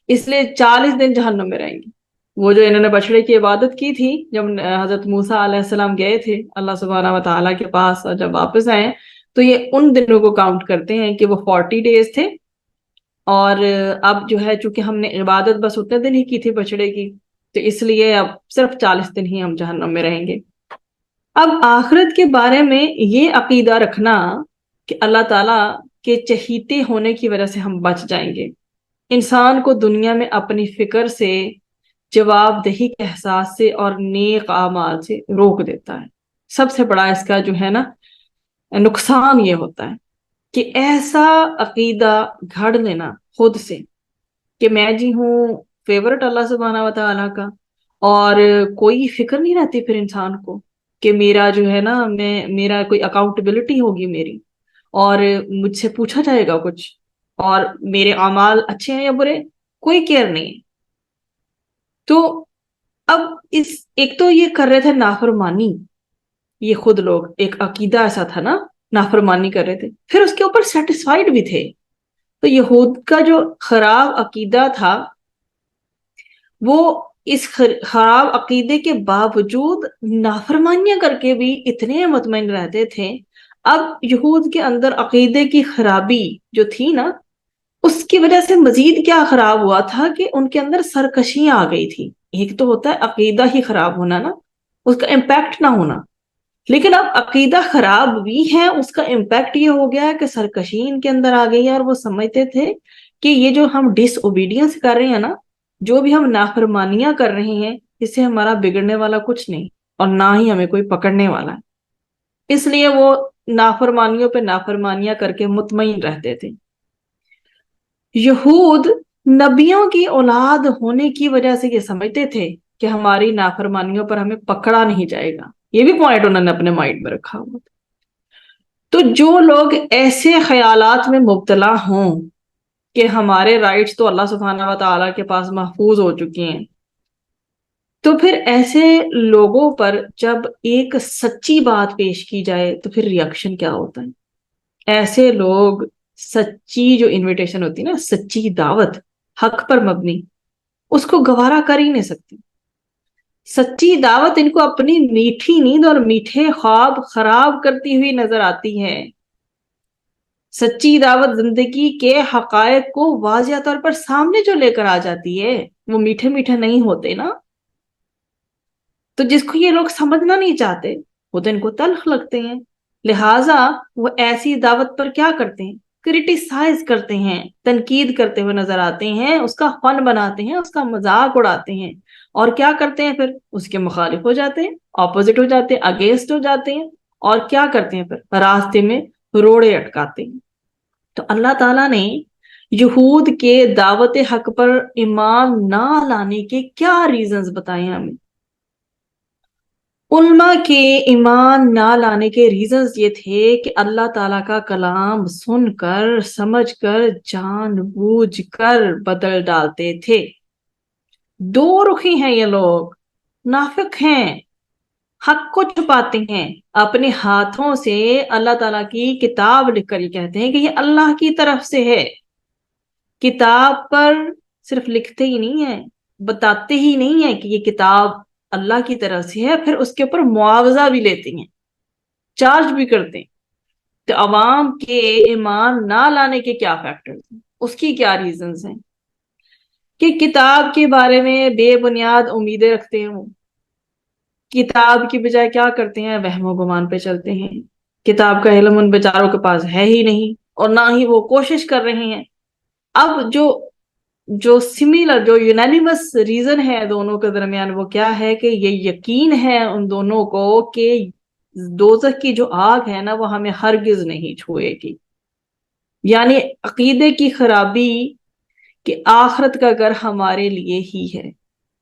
اس لیے 40 دن جہنم میں رہیں گے. وہ جو انہوں نے بچڑے کی عبادت کی تھی جب حضرت موسیٰ علیہ السلام گئے تھے اللہ سبحانہ وتعالیٰ کے پاس، اور جب واپس آئے تو یہ ان دنوں کو کاؤنٹ کرتے ہیں کہ وہ 40 ڈیز تھے. اور اب جو ہے چونکہ ہم نے عبادت بس اتنے دن ہی کی تھی بچڑے کی، تو اس لیے اب صرف 40 دن ہی ہم جہنم میں رہیں گے. اب آخرت کے بارے میں یہ عقیدہ رکھنا کہ اللہ تعالیٰ کے چہیتے ہونے کی وجہ سے ہم بچ جائیں گے، انسان کو دنیا میں اپنی فکر سے، جواب دہی کے احساس سے اور نیک اعمال سے روک دیتا ہے. سب سے بڑا اس کا جو ہے نا نقصان یہ ہوتا ہے کہ ایسا عقیدہ گھڑ لینا خود سے کہ میں جی ہوں فیورٹ اللہ سبحانہ وتعالیٰ کا، اور کوئی فکر نہیں رہتی پھر انسان کو کہ میرا جو ہے نا میرا کوئی اکاؤنٹیبلٹی ہوگی میری، اور مجھ سے پوچھا جائے گا کچھ، اور میرے اعمال اچھے ہیں یا برے کوئی کیئر نہیں. تو اب ایک تو یہ کر رہے تھے نافرمانی، یہ خود لوگ ایک عقیدہ ایسا تھا نا، نافرمانی کر رہے تھے، پھر اس کے اوپر سیٹسفائیڈ بھی تھے. تو یہود کا جو خراب عقیدہ تھا وہ اس خراب عقیدے کے باوجود نافرمانیاں کر کے بھی اتنے مطمئن رہتے تھے. اب یہود کے اندر عقیدے کی خرابی جو تھی نا، اس کی وجہ سے مزید کیا خراب ہوا تھا کہ ان کے اندر سرکشیاں آ گئی تھی. ایک تو ہوتا ہے عقیدہ ہی خراب ہونا نا، اس کا امپیکٹ نہ ہونا، لیکن اب عقیدہ خراب بھی ہے، اس کا امپیکٹ یہ ہو گیا کہ سرکشی ان کے اندر آ گئی ہے. اور وہ سمجھتے تھے کہ یہ جو ہم ڈس اوبیڈینس کر رہے ہیں نا، جو بھی ہم نافرمانیاں کر رہے ہیں، اس سے ہمارا بگڑنے والا کچھ نہیں، اور نہ ہی ہمیں کوئی پکڑنے والا ہے، اس لیے وہ نافرمانیوں پہ نافرمانیاں کر کے مطمئن رہتے تھے۔ یہود نبیوں کی اولاد ہونے کی وجہ سے یہ سمجھتے تھے کہ ہماری نافرمانیوں پر ہمیں پکڑا نہیں جائے گا، یہ بھی پوائنٹ انہوں نے اپنے مائنڈ میں رکھا ہوا تھا۔ تو جو لوگ ایسے خیالات میں مبتلا ہوں کہ ہمارے رائٹس تو اللہ سبحانہ و تعالیٰ کے پاس محفوظ ہو چکی ہیں، تو پھر ایسے لوگوں پر جب ایک سچی بات پیش کی جائے تو پھر ریئیکشن کیا ہوتا ہے؟ ایسے لوگ سچی جو انویٹیشن ہوتی ہے نا، سچی دعوت حق پر مبنی، اس کو گوارا کر ہی نہیں سکتی۔ سچی دعوت ان کو اپنی میٹھی نیند اور میٹھے خواب خراب کرتی ہوئی نظر آتی ہے۔ سچی دعوت زندگی کے حقائق کو واضح طور پر سامنے جو لے کر آ جاتی ہے وہ میٹھے میٹھے نہیں ہوتے نا، تو جس کو یہ لوگ سمجھنا نہیں چاہتے وہ تو ان کو تلخ لگتے ہیں، لہٰذا وہ ایسی دعوت پر کیا کرتے ہیں؟ کرٹیسائز کرتے ہیں، تنقید کرتے ہوئے نظر آتے ہیں، اس کا فن بناتے ہیں، اس کا مذاق اڑاتے ہیں، اور کیا کرتے ہیں پھر؟ اس کے مخالف ہو جاتے ہیں، اپوزٹ ہو جاتے ہیں، اگینسٹ ہو جاتے ہیں، اور کیا کرتے ہیں پھر؟ راستے میں روڑے اٹکاتے ہیں۔ تو اللہ تعالیٰ نے یہود کے دعوت حق پر ایمان نہ لانے کے کیا ریزنز بتائے ہیں ہمیں؟ علماء کے ایمان نہ لانے کے ریزنز یہ تھے کہ اللہ تعالیٰ کا کلام سن کر سمجھ کر جان بوجھ کر بدل ڈالتے تھے۔ دو رخی ہیں یہ لوگ، نافق ہیں، حق کو چھپاتے ہیں، اپنے ہاتھوں سے اللہ تعالیٰ کی کتاب لکھ کر یہ کہتے ہیں کہ یہ اللہ کی طرف سے ہے۔ کتاب پر صرف لکھتے ہی نہیں ہیں، بتاتے ہی نہیں ہیں کہ یہ کتاب اللہ کی طرف سے ہے، پھر اس کے اوپر معاوضہ بھی لیتے ہیں، چارج بھی کرتے ہیں۔ تو عوام کے ایمان نہ لانے کے کیا فیکٹرز ہیں، اس کی کیا ریزنز ہیں؟ کہ کتاب کے بارے میں بے بنیاد امیدیں رکھتے ہیں، کتاب کی بجائے کیا کرتے ہیں؟ وہم و گمان پہ چلتے ہیں، کتاب کا علم ان بیچاروں کے پاس ہے ہی نہیں، اور نہ ہی وہ کوشش کر رہے ہیں۔ اب جو سملر، جو یونانیمس ریزن ہے دونوں کے درمیان، وہ کیا ہے؟ کہ یہ یقین ہے ان دونوں کو کہ دوزخ کی جو آگ ہے نا وہ ہمیں ہرگز نہیں چھوئے گی، یعنی عقیدے کی خرابی کہ آخرت کا گھر ہمارے لیے ہی ہے،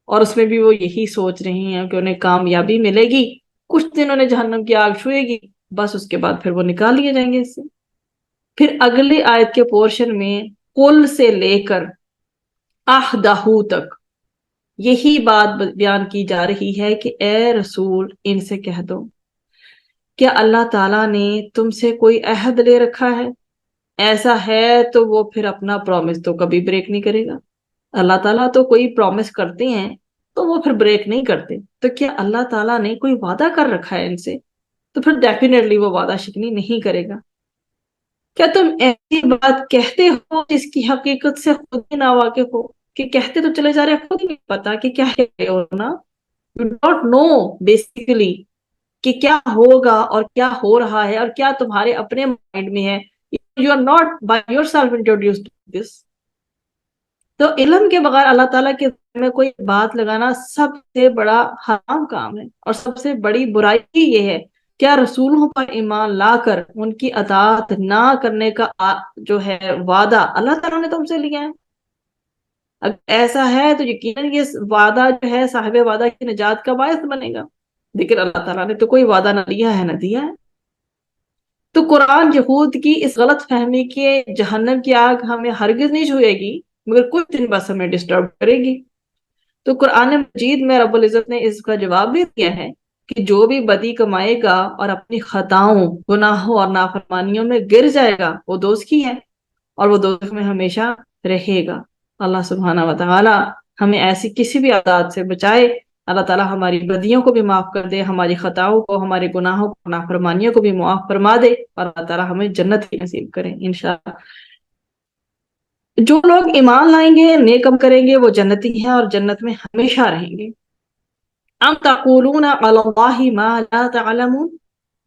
اور اس میں بھی وہ یہی سوچ رہے ہیں کہ انہیں کامیابی ملے گی، کچھ دن انہیں جہنم کی آگ چھوئے گی، بس اس کے بعد پھر وہ نکال لیے جائیں گے اس سے۔ پھر اگلی آیت کے پورشن میں قل سے لے کر احدہو تک یہی بات بیان کی جا رہی ہے کہ اے رسول ان سے کہہ دو، کیا اللہ تعالیٰ نے تم سے کوئی عہد لے رکھا ہے؟ ایسا ہے تو وہ پھر اپنا پرومس تو کبھی بریک نہیں کرے گا۔ اللہ تعالیٰ تو کوئی پرومس کرتے ہیں تو وہ پھر بریک نہیں کرتے، تو کیا اللہ تعالیٰ نے کوئی وعدہ کر رکھا ہے ان سے؟ تو پھر ڈیفینیٹلی وہ وعدہ شکنی نہیں کرے گا۔ کیا تم ایسی بات کہتے ہو جس کی حقیقت سے خود ہی ناواقف ہو؟ کہ کہتے تو چلے جا رہے خود ہی نہیں پتا کہ کیا ہے ہونا، یو ڈونٹ نو بیسیکلی کہ کیا ہوگا اور کیا ہو رہا ہے اور کیا تمہارے اپنے مائنڈ میں ہے۔ You are not by yourself introduced to this۔ تو علم کے بغیر اللہ تعالیٰ کے میں کوئی بات لگانا سب سے بڑا حرام کام ہے، اور سب سے بڑی برائی یہ ہے۔ کیا رسولوں پر ایمان لا کر ان کی اطاعت نہ کرنے کا جو ہے وعدہ اللہ تعالیٰ نے تم سے لیا ہے؟ اگر ایسا ہے تو یقیناً یہ وعدہ جو ہے صاحب وعدہ کی نجات کا باعث بنے گا، لیکن اللہ تعالیٰ نے تو کوئی وعدہ نہ لیا ہے نہ دیا ہے۔ تو قرآن یہود کی اس غلط فہمی کے جہنم کی آگ ہمیں ہرگز نہیں چھوئے گی، مگر کچھ دن بس ہمیں ڈسٹرب کرے گی۔ تو قرآن مجید میں رب العزت نے اس کا جواب بھی دیا ہے کہ جو بھی بدی کمائے گا اور اپنی خطاؤں، گناہوں اور نافرمانیوں میں گر جائے گا وہ دوزخی ہے، اور وہ دوزخ میں ہمیشہ رہے گا۔ اللہ سبحانہ و تعالی ہمیں ایسی کسی بھی عادات سے بچائے۔ اللہ تعالیٰ ہماری بدیوں کو بھی معاف کر دے، ہماری خطاؤں کو، ہمارے گناہوں کو، نافرمانیوں کو بھی معاف فرما دے، اور اللہ تعالیٰ ہمیں جنت کی نصیب کرے انشاءاللہ۔ جو لوگ ایمان لائیں گے، نیک کام کریں گے، وہ جنتی ہیں اور جنت میں ہمیشہ رہیں گے۔ ام تقولون علی اللہ ما لا تعلمون،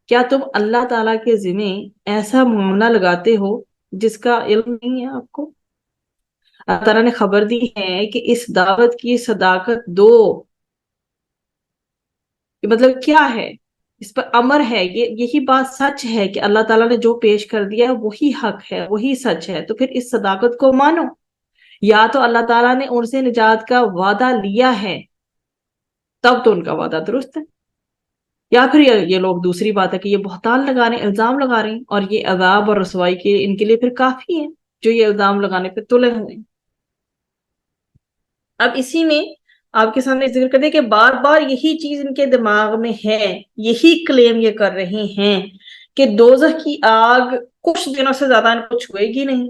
کیا تم اللہ تعالیٰ کے ذمہ ایسا معاملہ لگاتے ہو جس کا علم نہیں ہے آپ کو؟ اللہ تعالیٰ نے خبر دی ہے کہ اس دعوت کی صداقت دو مطلب کیا ہے، اس پر امر ہے، یہی بات سچ ہے کہ اللہ تعالیٰ نے جو پیش کر دیا وہی حق ہے، وہی سچ ہے، تو پھر اس صداقت کو مانو۔ یا تو اللہ تعالیٰ نے ان سے نجات کا وعدہ لیا ہے، تب تو ان کا وعدہ درست ہے، یا پھر یہ لوگ دوسری بات ہے کہ یہ بہتان لگا رہے ہیں، الزام لگا رہے ہیں، اور یہ عذاب اور رسوائی کے ان کے لیے پھر کافی ہے جو یہ الزام لگانے پہ تلے ہوئے ہیں۔ اب اسی میں آپ کے سامنے ذکر کر دیں کہ بار بار یہی چیز ان کے دماغ میں ہے، یہی کلیم یہ کر رہے ہیں کہ دوزخ کی آگ کچھ دنوں سے زیادہ ان کو چھوئے گی نہیں،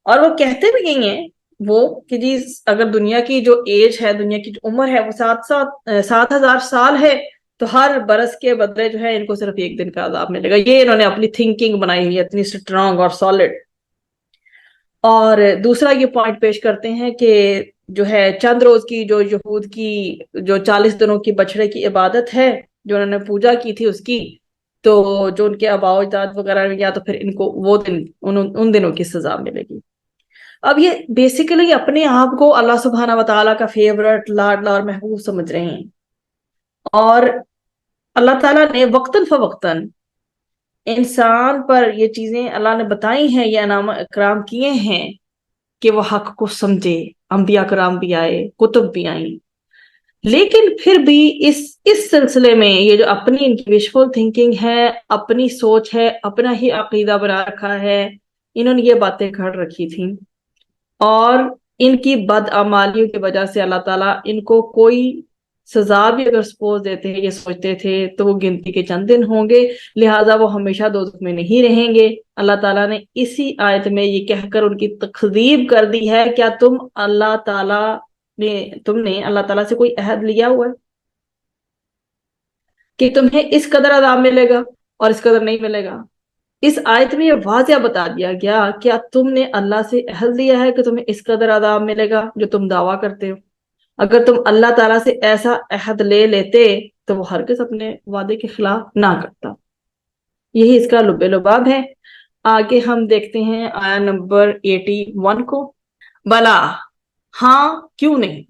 اور وہ کہتے بھی یہی ہیں وہ کہ جی اگر دنیا کی جو ایج ہے، دنیا کی جو عمر ہے وہ 7,000 سال ہے، تو ہر برس کے بدلے جو ہے ان کو صرف ایک دن کا عذاب ملے گا۔ یہ انہوں نے اپنی تھنکنگ بنائی ہوئی ہے اتنی سٹرانگ اور سالڈ۔ اور دوسرا یہ پوائنٹ پیش کرتے ہیں کہ جو ہے چند روز کی جو یہود کی جو 40 دنوں کی بچڑے کی عبادت ہے جو انہوں نے پوجا کی تھی اس کی، تو جو ان کے آباء و اجداد وغیرہ یا تو پھر ان کو وہ دن ان دنوں کی سزا ملے گی۔ اب یہ بیسیکلی اپنے آپ کو اللہ سبحانہ و تعالیٰ کا فیورٹ، لاڈلا اور محبوب سمجھ رہے ہیں، اور اللہ تعالیٰ نے وقتاً فوقتاً انسان پر یہ چیزیں اللہ نے بتائی ہیں، یہ انعام اکرام کیے ہیں کہ وہ حق کو سمجھے، انبیاء کرام بھی آئے، کتب بھی آئیں، لیکن پھر بھی اس سلسلے میں یہ جو اپنی ان کی وشفل تھنکنگ ہے، اپنی سوچ ہے، اپنا ہی عقیدہ بنا رکھا ہے، انہوں نے یہ باتیں گھڑ رکھی تھیں، اور ان کی بدعمالیوں کی وجہ سے اللہ تعالیٰ ان کو کوئی سزا بھی اگر سپوز دیتے ہیں، یہ سوچتے تھے تو وہ گنتی کے چند دن ہوں گے، لہٰذا وہ ہمیشہ دوزخ میں نہیں رہیں گے۔ اللہ تعالیٰ نے اسی آیت میں یہ کہہ کر ان کی تکذیب کر دی ہے، کیا تم نے اللہ تعالیٰ سے کوئی عہد لیا ہوا ہے کہ تمہیں اس قدر عذاب ملے گا اور اس قدر نہیں ملے گا؟ اس آیت میں یہ واضح بتا دیا گیا، کیا تم نے اللہ سے عہد لیا ہے کہ تمہیں اس قدر عذاب ملے گا جو تم دعویٰ کرتے ہو؟ اگر تم اللہ تعالیٰ سے ایسا عہد لے لیتے تو وہ ہرگز اپنے وعدے کے خلاف نہ کرتا۔ یہی اس کا لب لباب ہے۔ آگے ہم دیکھتے ہیں آیا نمبر 81 کو۔ بلا، ہاں کیوں نہیں،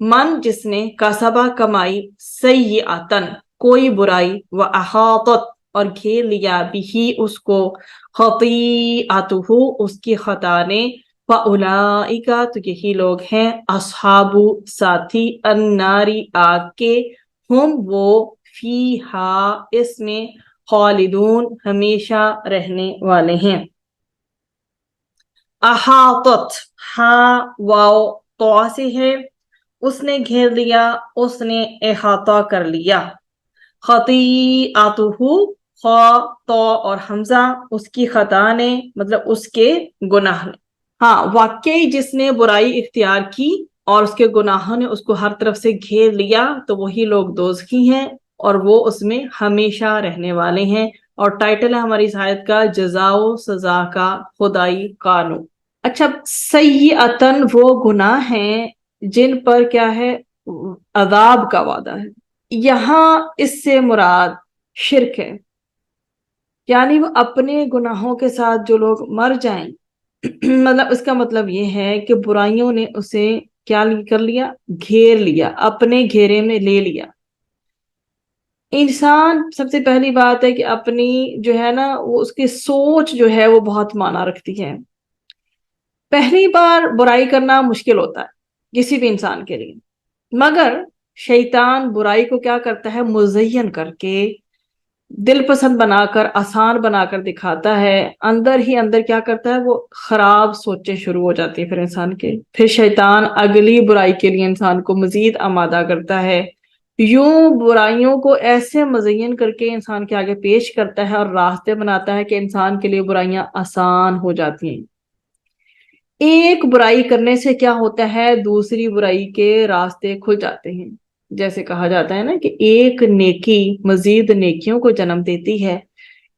من جس نے کسبہ کمائی، سیئاتن کوئی برائی، و احاطت اور گھیر لیا، بھی اس کو، خطیئتہ اس کی خطا نے، فاولئک تو یہی لوگ ہیں، اصحاب ساتھی، الناری آگ کے، ہم وہ فیہا اس میں، خالدون ہمیشہ رہنے والے ہیں۔ احاطت، ہاں واو تو سے ہے، اس نے گھیر لیا، اس نے احاطہ کر لیا۔ خطیئتہ، خا تو اور حمزہ، اس کی خطا نے مطلب اس کے گناہ نے۔ ہاں واقعی جس نے برائی اختیار کی اور اس کے گناہوں نے اس کو ہر طرف سے گھیر لیا، تو وہی لوگ دوزخی ہیں اور وہ اس میں ہمیشہ رہنے والے ہیں۔ اور ٹائٹل ہے ہماری اس آیت کا، جزا و سزا کا خدائی قانون۔ اچھا، سیئتن وہ گناہ ہیں جن پر کیا ہے، عذاب کا وعدہ ہے۔ یہاں اس سے مراد شرک ہے، یعنی وہ اپنے گناہوں کے ساتھ جو لوگ مر جائیں، مطلب اس کا مطلب یہ ہے کہ برائیوں نے اسے کیا کر لیا، گھیر لیا، اپنے گھیرے میں لے لیا۔ انسان سب سے پہلی بات ہے کہ اپنی جو ہے نا وہ اس کی سوچ جو ہے وہ بہت معنی رکھتی ہے۔ پہلی بار برائی کرنا مشکل ہوتا ہے کسی بھی انسان کے لیے، مگر شیطان برائی کو کیا کرتا ہے، مزین کر کے، دل پسند بنا کر، آسان بنا کر دکھاتا ہے، اندر ہی اندر کیا کرتا ہے، وہ خراب سوچیں شروع ہو جاتی ہیں پھر انسان کے، پھر شیطان اگلی برائی کے لیے انسان کو مزید آمادہ کرتا ہے، یوں برائیوں کو ایسے مزین کر کے انسان کے آگے پیش کرتا ہے اور راستے بناتا ہے کہ انسان کے لیے برائیاں آسان ہو جاتی ہیں۔ ایک برائی کرنے سے کیا ہوتا ہے، دوسری برائی کے راستے کھل جاتے ہیں، جیسے کہا جاتا ہے نا کہ ایک نیکی مزید نیکیوں کو جنم دیتی ہے،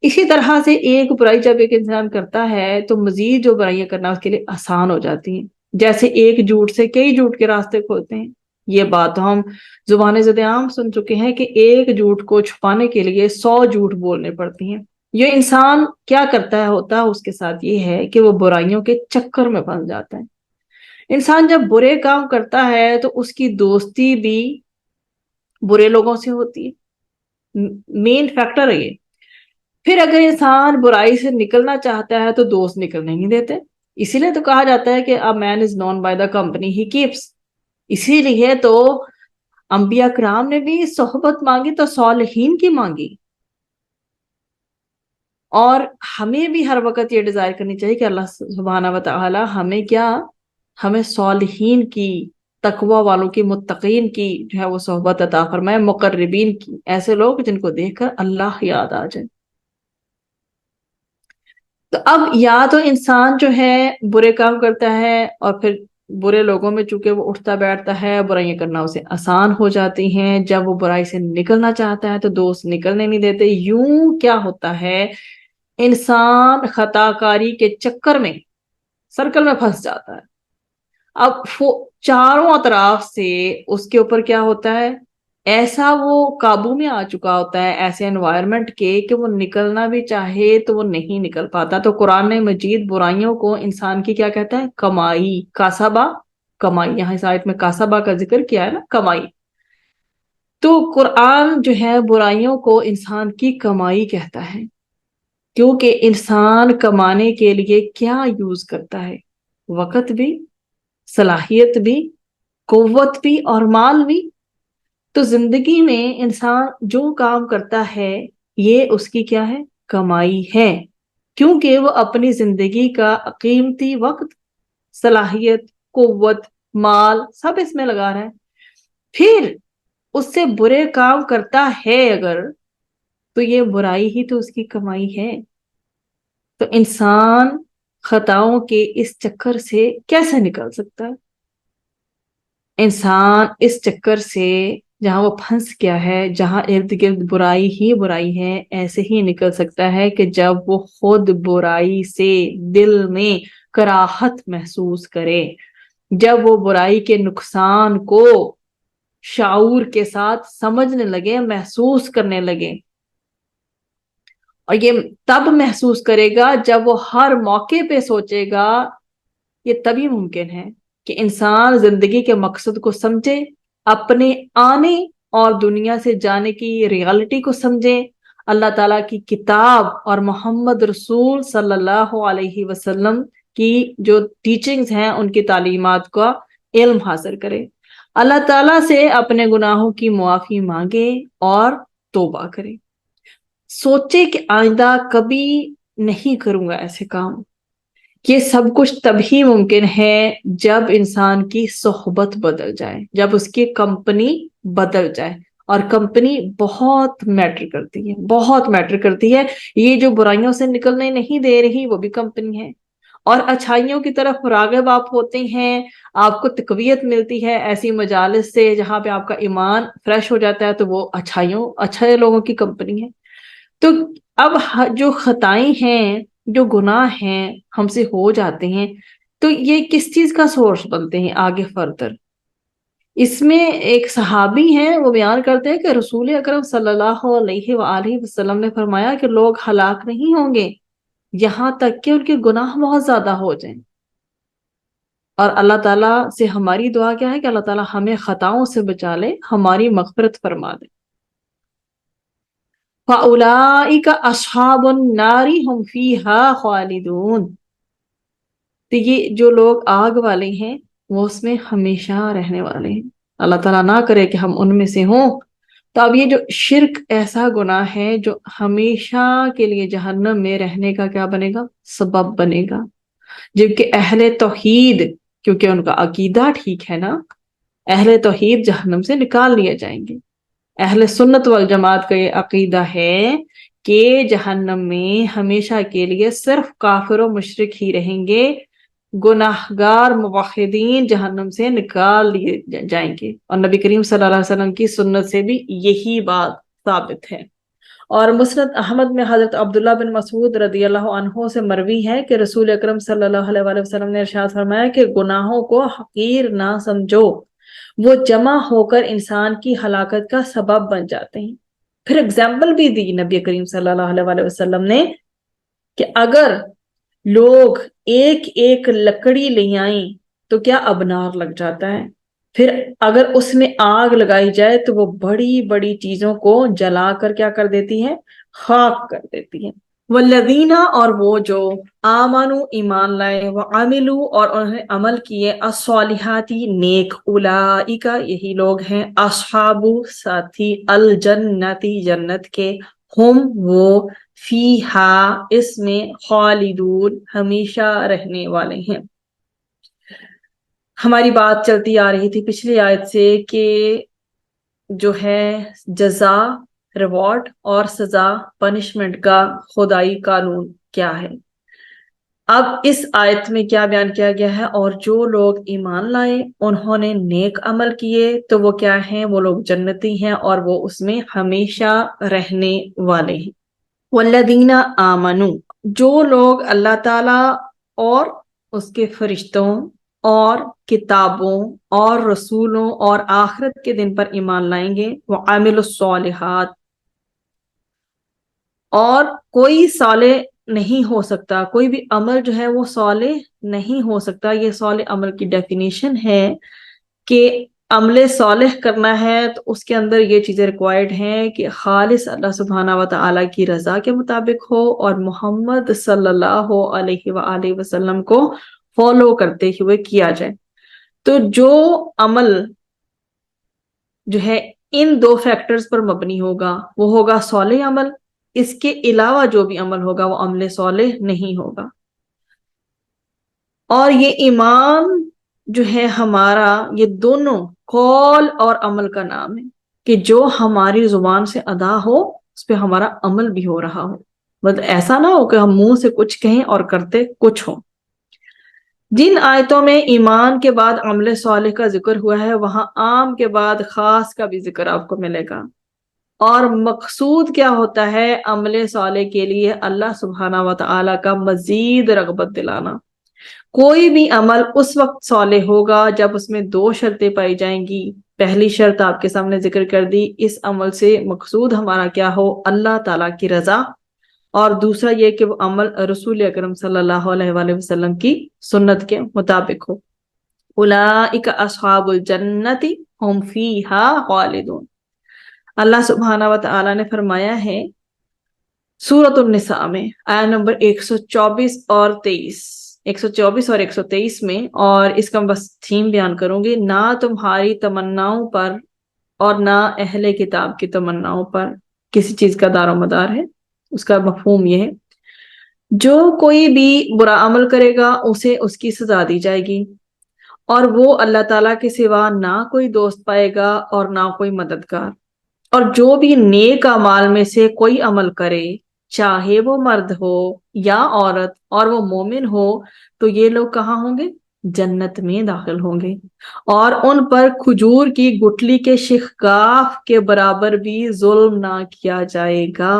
اسی طرح سے ایک برائی جب ایک انسان کرتا ہے تو مزید جو برائیاں کرنا اس کے لیے آسان ہو جاتی ہیں، جیسے ایک جھوٹ سے کئی جھوٹ کے راستے کھولتے ہیں۔ یہ بات ہم زبان زد عام سن چکے ہیں کہ ایک جھوٹ کو چھپانے کے لیے 100 جھوٹ بولنے پڑتی ہیں۔ یہ انسان کیا کرتا ہوتا ہے اس کے ساتھ یہ ہے کہ وہ برائیوں کے چکر میں پھنس جاتا ہے۔ انسان جب برے کام کرتا ہے تو اس کی دوستی بھی برے لوگوں سے ہوتی ہے، مین فیکٹر ہے یہ۔ پھر اگر انسان برائی سے نکلنا چاہتا ہے تو دوست نکلنے نہیں دیتے، اسی لیے تو کہا جاتا ہے کہ a man is known by the company he keeps۔ اسی لیے تو انبیاء کرام نے بھی صحبت مانگی تو صالحین کی مانگی، اور ہمیں بھی ہر وقت یہ ڈیزائر کرنی چاہیے کہ اللہ سبحانہ و تعالی ہمیں کیا، ہمیں صالحین کی، تقوی والوں کی، متقین کی جو ہے وہ صحبت عطا فرمائے، مقربین کی، ایسے لوگ جن کو دیکھ کر اللہ یاد آ جائے۔ تو اب یا تو انسان جو ہے برے کام کرتا ہے اور پھر برے لوگوں میں چونکہ وہ اٹھتا بیٹھتا ہے، برائیاں کرنا اسے آسان ہو جاتی ہیں، جب وہ برائی سے نکلنا چاہتا ہے تو دوست نکلنے نہیں دیتے۔ یوں کیا ہوتا ہے، انسان خطا کاری کے چکر میں سرکل میں پھنس جاتا ہے۔ اب چاروں اطراف سے اس کے اوپر کیا ہوتا ہے، ایسا وہ قابو میں آ چکا ہوتا ہے ایسے انوائرمنٹ کے کہ وہ نکلنا بھی چاہے تو وہ نہیں نکل پاتا۔ تو قرآن مجید برائیوں کو انسان کی کیا کہتا ہے، کمائی، کاسبہ، کمائی۔ یہاں اس آیت میں کاسبہ کا ذکر کیا ہے نا، کمائی۔ تو قرآن جو ہے برائیوں کو انسان کی کمائی کہتا ہے، کیونکہ انسان کمانے کے لیے کیا یوز کرتا ہے، وقت بھی، صلاحیت بھی، قوت بھی اور مال بھی۔ تو زندگی میں انسان جو کام کرتا ہے یہ اس کی کیا ہے، کمائی ہے، کیونکہ وہ اپنی زندگی کا قیمتی وقت، صلاحیت، قوت، مال سب اس میں لگا رہا ہے۔ پھر اس سے برے کام کرتا ہے اگر، تو یہ برائی ہی تو اس کی کمائی ہے۔ تو انسان خطاؤں کے اس چکر سے کیسے نکل سکتا ہے؟ انسان اس چکر سے جہاں وہ پھنس گیا ہے، جہاں ارد گرد برائی ہی برائی ہے، ایسے ہی نکل سکتا ہے کہ جب وہ خود برائی سے دل میں کراہت محسوس کرے، جب وہ برائی کے نقصان کو شعور کے ساتھ سمجھنے لگے، محسوس کرنے لگے۔ اور یہ تب محسوس کرے گا جب وہ ہر موقع پہ سوچے گا۔ یہ تبھی ممکن ہے کہ انسان زندگی کے مقصد کو سمجھے، اپنے آنے اور دنیا سے جانے کی ریالٹی کو سمجھے، اللہ تعالیٰ کی کتاب اور محمد رسول صلی اللہ علیہ وسلم کی جو ٹیچنگز ہیں ان کی تعلیمات کا علم حاصل کرے، اللہ تعالیٰ سے اپنے گناہوں کی معافی مانگے اور توبہ کرے، سوچے کہ آئندہ کبھی نہیں کروں گا ایسے کام۔ یہ سب کچھ تبھی ممکن ہے جب انسان کی صحبت بدل جائے، جب اس کی کمپنی بدل جائے، اور کمپنی بہت میٹر کرتی ہے، بہت میٹر کرتی ہے۔ یہ جو برائیوں سے نکلنے نہیں دے رہی وہ بھی کمپنی ہے، اور اچھائیوں کی طرف راغب آپ ہوتے ہیں، آپ کو تقویت ملتی ہے ایسی مجالس سے جہاں پہ آپ کا ایمان فریش ہو جاتا ہے، تو وہ اچھے لوگوں کی کمپنی ہے۔ تو اب جو خطائیں ہیں، جو گناہ ہیں ہم سے ہو جاتے ہیں، تو یہ کس چیز کا سورس بنتے ہیں آگے فردر؟ اس میں ایک صحابی ہیں، وہ بیان کرتے ہیں کہ رسول اکرم صلی اللہ علیہ وآلہ وسلم نے فرمایا کہ لوگ ہلاک نہیں ہوں گے یہاں تک کہ ان کے گناہ بہت زیادہ ہو جائیں۔ اور اللہ تعالیٰ سے ہماری دعا کیا ہے کہ اللہ تعالیٰ ہمیں خطاؤں سے بچا لے، ہماری مغفرت فرما دے۔ فَأُولَئِكَ أَصْحَابُ النَّارِ هُمْ فِيهَا خَالِدُونَ۔ تو یہ جو لوگ آگ والے ہیں وہ اس میں ہمیشہ رہنے والے ہیں، اللہ تعالیٰ نہ کرے کہ ہم ان میں سے ہوں۔ تو اب یہ جو شرک ایسا گناہ ہے جو ہمیشہ کے لیے جہنم میں رہنے کا کیا بنے گا، سبب بنے گا، جبکہ اہل توحید، کیونکہ ان کا عقیدہ ٹھیک ہے نا، اہل توحید جہنم سے نکال لیے جائیں گے۔ اہل سنت والجماعت کا یہ عقیدہ ہے کہ جہنم میں ہمیشہ کے لیے صرف کافر و مشرک ہی رہیں گے، گناہگار موحدین جہنم سے نکال لیے جائیں گے، اور نبی کریم صلی اللہ علیہ وسلم کی سنت سے بھی یہی بات ثابت ہے۔ اور مسند احمد میں حضرت عبداللہ بن مسعود رضی اللہ عنہ سے مروی ہے کہ رسول اکرم صلی اللہ علیہ وآلہ وسلم نے ارشاد فرمایا کہ گناہوں کو حقیر نہ سمجھو، وہ جمع ہو کر انسان کی ہلاکت کا سبب بن جاتے ہیں۔ پھر اگزامپل بھی دی نبی کریم صلی اللہ علیہ وآلہ وسلم نے کہ اگر لوگ ایک ایک لکڑی لے آئیں تو کیا اب نار لگ جاتا ہے، پھر اگر اس میں آگ لگائی جائے تو وہ بڑی بڑی چیزوں کو جلا کر کیا کر دیتی ہے؟ خاک کر دیتی ہے۔ والذین، اور وہ جو آمنو ایمان لائے، وعملو اور انہوں نے عمل کیے، الصالحاتی نیک، اولئک یہی لوگ ہیں، اصحاب ساتھی، الجنتی جنت کے، ہم وہ، فیہا اس میں، خالدون ہمیشہ رہنے والے ہیں۔ ہماری بات چلتی آ رہی تھی پچھلی آیت سے کہ جو ہے جزا، ریوارڈ اور سزا، پنشمنٹ کا خدائی قانون کیا ہے۔ اب اس آیت میں کیا بیان کیا گیا ہے؟ اور جو لوگ ایمان لائے، انہوں نے نیک عمل کیے، تو وہ کیا ہیں؟ وہ لوگ جنتی ہیں اور وہ اس میں ہمیشہ رہنے والے ہیں۔ والذین آمنوا، جو لوگ اللہ تعالی اور اس کے فرشتوں اور کتابوں اور رسولوں اور آخرت کے دن پر ایمان لائیں گے، وعاملوا الصالحات، اور کوئی صالح نہیں ہو سکتا، کوئی بھی عمل جو ہے وہ صالح نہیں ہو سکتا۔ یہ صالح عمل کی ڈیفینیشن ہے کہ عمل صالح کرنا ہے تو اس کے اندر یہ چیزیں ریکوائرڈ ہیں کہ خالص اللہ سبحانہ و تعالیٰ کی رضا کے مطابق ہو اور محمد صلی اللہ علیہ وآلہ وسلم کو فالو کرتے ہوئے کیا جائے۔ تو جو عمل جو ہے ان دو فیکٹرز پر مبنی ہوگا وہ ہوگا صالح عمل، اس کے علاوہ جو بھی عمل ہوگا وہ عمل صالح نہیں ہوگا۔ اور یہ ایمان جو ہے ہمارا، یہ دونوں قول اور عمل کا نام ہے کہ جو ہماری زبان سے ادا ہو اس پہ ہمارا عمل بھی ہو رہا ہو، مطلب ایسا نہ ہو کہ ہم منہ سے کچھ کہیں اور کرتے کچھ ہو۔ جن آیتوں میں ایمان کے بعد عمل صالح کا ذکر ہوا ہے وہاں عام کے بعد خاص کا بھی ذکر آپ کو ملے گا۔ اور مقصود کیا ہوتا ہے عمل صالح کے لیے؟ اللہ سبحانہ و تعالیٰ کا مزید رغبت دلانا۔ کوئی بھی عمل اس وقت صالح ہوگا جب اس میں دو شرطیں پائی جائیں گی۔ پہلی شرط آپ کے سامنے ذکر کر دی، اس عمل سے مقصود ہمارا کیا ہو؟ اللہ تعالیٰ کی رضا، اور دوسرا یہ کہ وہ عمل رسول اکرم صلی اللہ علیہ وآلہ وسلم کی سنت کے مطابق ہو۔ اولئک اصحاب الجنت ہم فیہا خالدون۔ اللہ سبحانہ و تعالیٰ نے فرمایا ہے سورۃ النساء میں آیت نمبر 124 اور 23، 124 اور 123 میں، اور اس کا بس تھیم بیان کروں گی، نہ تمہاری تمناؤں پر اور نہ اہل کتاب کی تمناؤں پر کسی چیز کا دار و مدار ہے۔ اس کا مفہوم یہ ہے جو کوئی بھی برا عمل کرے گا اسے اس کی سزا دی جائے گی، اور وہ اللہ تعالیٰ کے سوا نہ کوئی دوست پائے گا اور نہ کوئی مددگار۔ اور جو بھی نیک اعمال میں سے کوئی عمل کرے، چاہے وہ مرد ہو یا عورت، اور وہ مومن ہو، تو یہ لوگ کہاں ہوں گے؟ جنت میں داخل ہوں گے، اور ان پر کھجور کی گٹلی کے شقاف کے برابر بھی ظلم نہ کیا جائے گا۔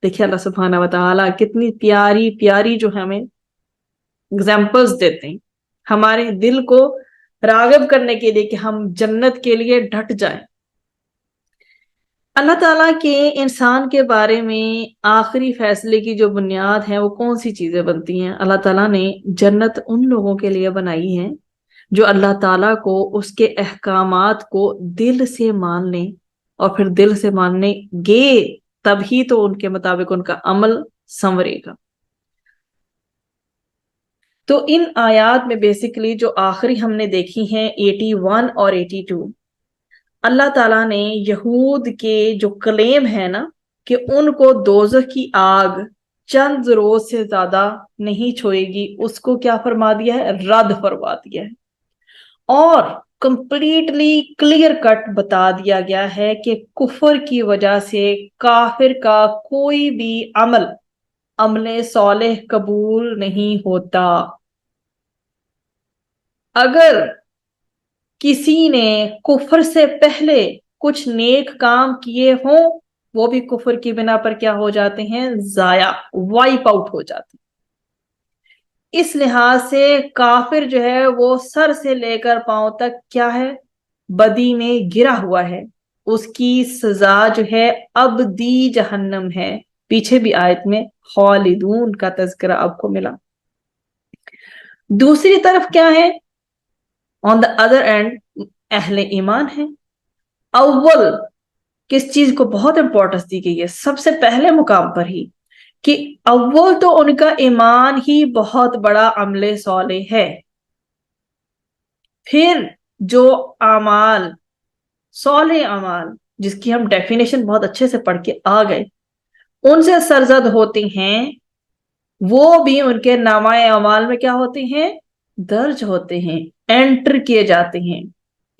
دیکھیں اللہ سبحانہ و تعالیٰ کتنی پیاری پیاری جو ہمیں اگزامپلز دیتے ہیں ہمارے دل کو راغب کرنے کے لیے کہ ہم جنت کے لیے ڈٹ جائیں۔ اللہ تعالیٰ کے انسان کے بارے میں آخری فیصلے کی جو بنیاد ہے وہ کون سی چیزیں بنتی ہیں؟ اللہ تعالیٰ نے جنت ان لوگوں کے لیے بنائی ہے جو اللہ تعالیٰ کو، اس کے احکامات کو دل سے مان لیں، اور پھر دل سے ماننے گے تبھی تو ان کے مطابق ان کا عمل سنورے گا۔ تو ان آیات میں بیسیکلی جو آخری ہم نے دیکھی ہیں 81 اور 82، اللہ تعالیٰ نے یہود کے جو کلیم ہے نا کہ ان کو دوزخ کی آگ چند روز سے زیادہ نہیں چھوئے گی، اس کو کیا فرما دیا ہے؟ رد فرما دیا ہے، اور کمپلیٹلی کلیئر کٹ بتا دیا گیا ہے کہ کفر کی وجہ سے کافر کا کوئی بھی عمل صالح قبول نہیں ہوتا۔ اگر کسی نے کفر سے پہلے کچھ نیک کام کیے ہوں وہ بھی کفر کی بنا پر کیا ہو جاتے ہیں؟ ضائع، وائپ آؤٹ ہو جاتے ہیں۔ اس لحاظ سے کافر جو ہے وہ سر سے لے کر پاؤں تک کیا ہے؟ بدی میں گرا ہوا ہے، اس کی سزا جو ہے ابدی جہنم ہے۔ پیچھے بھی آیت میں خالدون کا تذکرہ آپ کو ملا۔ دوسری طرف کیا ہے؟ آن دا ادر اینڈ اہل ایمان ہیں۔ اول کس چیز کو بہت امپورٹنس دی گئی ہے سب سے پہلے مقام پر ہی، کہ اول تو ان کا ایمان ہی بہت بڑا عمل صالح ہے، پھر جو اعمال صالح اعمال جس کی ہم ڈیفینیشن بہت اچھے سے پڑھ کے آ گئے ان سے سرزد ہوتی ہیں، وہ بھی ان کے نامہ اعمال میں کیا ہوتے ہیں؟ درج ہوتے ہیں، انٹر کیے جاتے ہیں،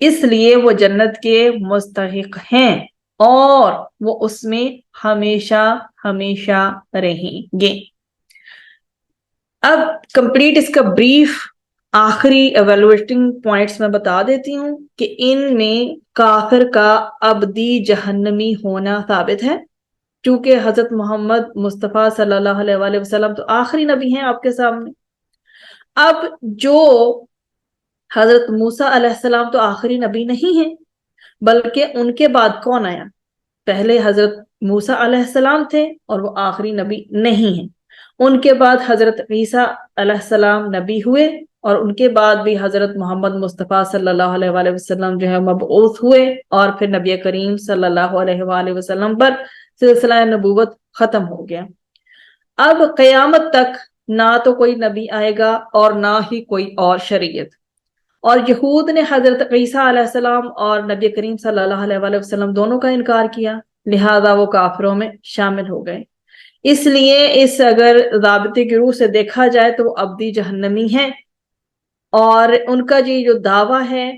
اس لیے وہ جنت کے مستحق ہیں اور وہ اس میں ہمیشہ ہمیشہ رہیں گے۔ اب کمپلیٹ اس کا بریف آخری ایویلویٹنگ پوائنٹس میں بتا دیتی ہوں کہ ان میں کافر کا ابدی جہنمی ہونا ثابت ہے، کیونکہ حضرت محمد مصطفیٰ صلی اللہ علیہ وآلہ وسلم تو آخری نبی ہیں آپ کے سامنے۔ اب جو حضرت موسیٰ علیہ السلام تو آخری نبی نہیں ہیں، بلکہ ان کے بعد کون آیا؟ پہلے حضرت موسیٰ علیہ السلام تھے اور وہ آخری نبی نہیں ہیں، ان کے بعد حضرت عیسیٰ علیہ السلام نبی ہوئے اور ان کے بعد بھی حضرت محمد مصطفیٰ صلی اللہ علیہ وآلہ وسلم جو ہے مبعوث ہوئے اور پھر نبی کریم صلی اللہ علیہ وآلہ وسلم پر سلسلہ نبوت ختم ہو گیا۔ اب قیامت تک نہ تو کوئی نبی آئے گا اور نہ ہی کوئی اور شریعت، اور یہود نے حضرت عیسیٰ علیہ السلام اور نبی کریم صلی اللہ علیہ وآلہ وسلم دونوں کا انکار کیا، لہذا وہ کافروں میں شامل ہو گئے۔ اس لیے اس اگر ضابطے کی روح سے دیکھا جائے تو وہ ابدی جہنمی ہیں، اور ان کا جو دعویٰ ہے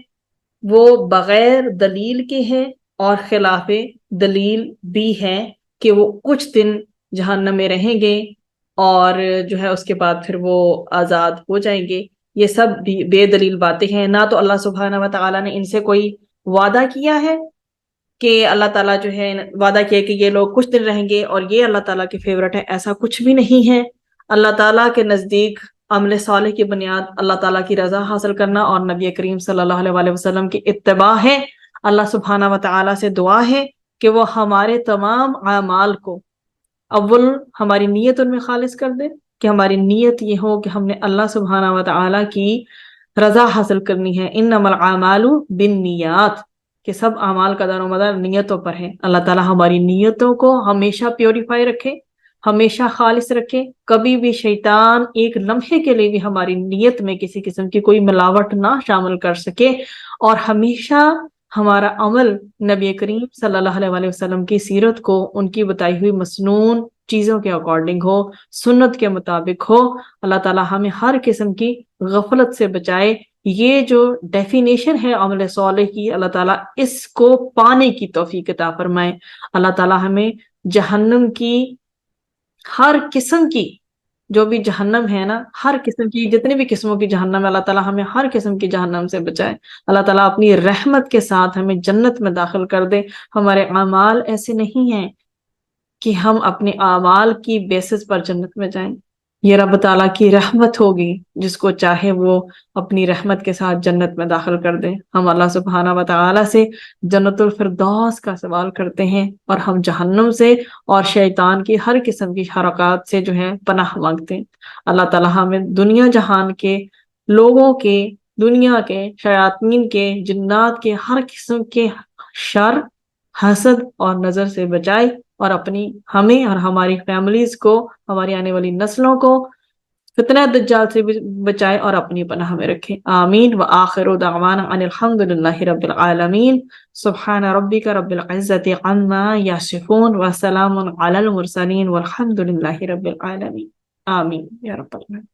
وہ بغیر دلیل کے ہے اور خلاف دلیل بھی ہے کہ وہ کچھ دن جہنم میں رہیں گے اور جو ہے اس کے بعد پھر وہ آزاد ہو جائیں گے۔ یہ سب بھی بے دلیل باتیں ہیں، نہ تو اللہ سبحانہ و تعالیٰ نے ان سے کوئی وعدہ کیا ہے کہ اللہ تعالیٰ جو ہے وعدہ کیا کہ یہ لوگ کچھ دن رہیں گے اور یہ اللہ تعالیٰ کی فیورٹ ہے، ایسا کچھ بھی نہیں ہے۔ اللہ تعالیٰ کے نزدیک عمل صالح کی بنیاد اللہ تعالیٰ کی رضا حاصل کرنا اور نبی کریم صلی اللہ علیہ وآلہ وسلم کی اتباع ہے۔ اللہ سبحانہ و تعالیٰ سے دعا ہے کہ وہ ہمارے تمام اعمال کو اول ہماری نیت ان میں خالص کر دے، کہ ہماری نیت یہ ہو کہ ہم نے اللہ سبحانہ و تعالیٰ کی رضا حاصل کرنی ہے۔ انما الاعمال بالنیات، کہ سب اعمال کا دار و مدار نیتوں پر ہے۔ اللہ تعالیٰ ہماری نیتوں کو ہمیشہ پیوریفائی رکھے، ہمیشہ خالص رکھے، کبھی بھی شیطان ایک لمحے کے لیے بھی ہماری نیت میں کسی قسم کی کوئی ملاوٹ نہ شامل کر سکے، اور ہمیشہ ہمارا عمل نبی کریم صلی اللہ علیہ وآلہ وسلم کی سیرت کو، ان کی بتائی ہوئی مسنون چیزوں کے اکارڈنگ ہو، سنت کے مطابق ہو۔ اللہ تعالیٰ ہمیں ہر قسم کی غفلت سے بچائے۔ یہ جو ڈیفینیشن ہے عمل صالح کی، اللہ تعالیٰ اس کو پانے کی توفیق عطا فرمائے۔ اللہ تعالیٰ ہمیں جہنم کی ہر قسم کی، جو بھی جہنم ہے نا، ہر قسم کی جتنی بھی قسموں کی جہنم ہے، اللہ تعالیٰ ہمیں ہر قسم کی جہنم سے بچائے۔ اللہ تعالیٰ اپنی رحمت کے ساتھ ہمیں جنت میں داخل کر دے۔ ہمارے اعمال ایسے نہیں ہیں کہ ہم اپنے اعمال کی بیسس پر جنت میں جائیں، یہ رب تعالیٰ کی رحمت ہوگی، جس کو چاہے وہ اپنی رحمت کے ساتھ جنت میں داخل کر دے۔ ہم اللہ سبحانہ و تعالیٰ سے جنت الفردوس کا سوال کرتے ہیں، اور ہم جہنم سے اور شیطان کی ہر قسم کی حرکات سے جو ہے پناہ مانگتے ہیں۔ اللہ تعالیٰ ہمیں دنیا جہان کے لوگوں کے، دنیا کے شیاطین کے، جنات کے ہر قسم کے شر، حسد اور نظر سے بچائے، اور اپنی ہمیں اور ہماری فیملیز کو، ہماری آنے والی نسلوں کو فتنہ دجال سے بچائے اور اپنی پناہ میں رکھے۔ آمین۔ وآخر دعوانا ان الحمد للہ رب العالمین۔ سبحان ربک رب العزت عما یصفون وسلام علی المرسلین والحمد للہ رب العالمین۔ آمین یا رب العالمین۔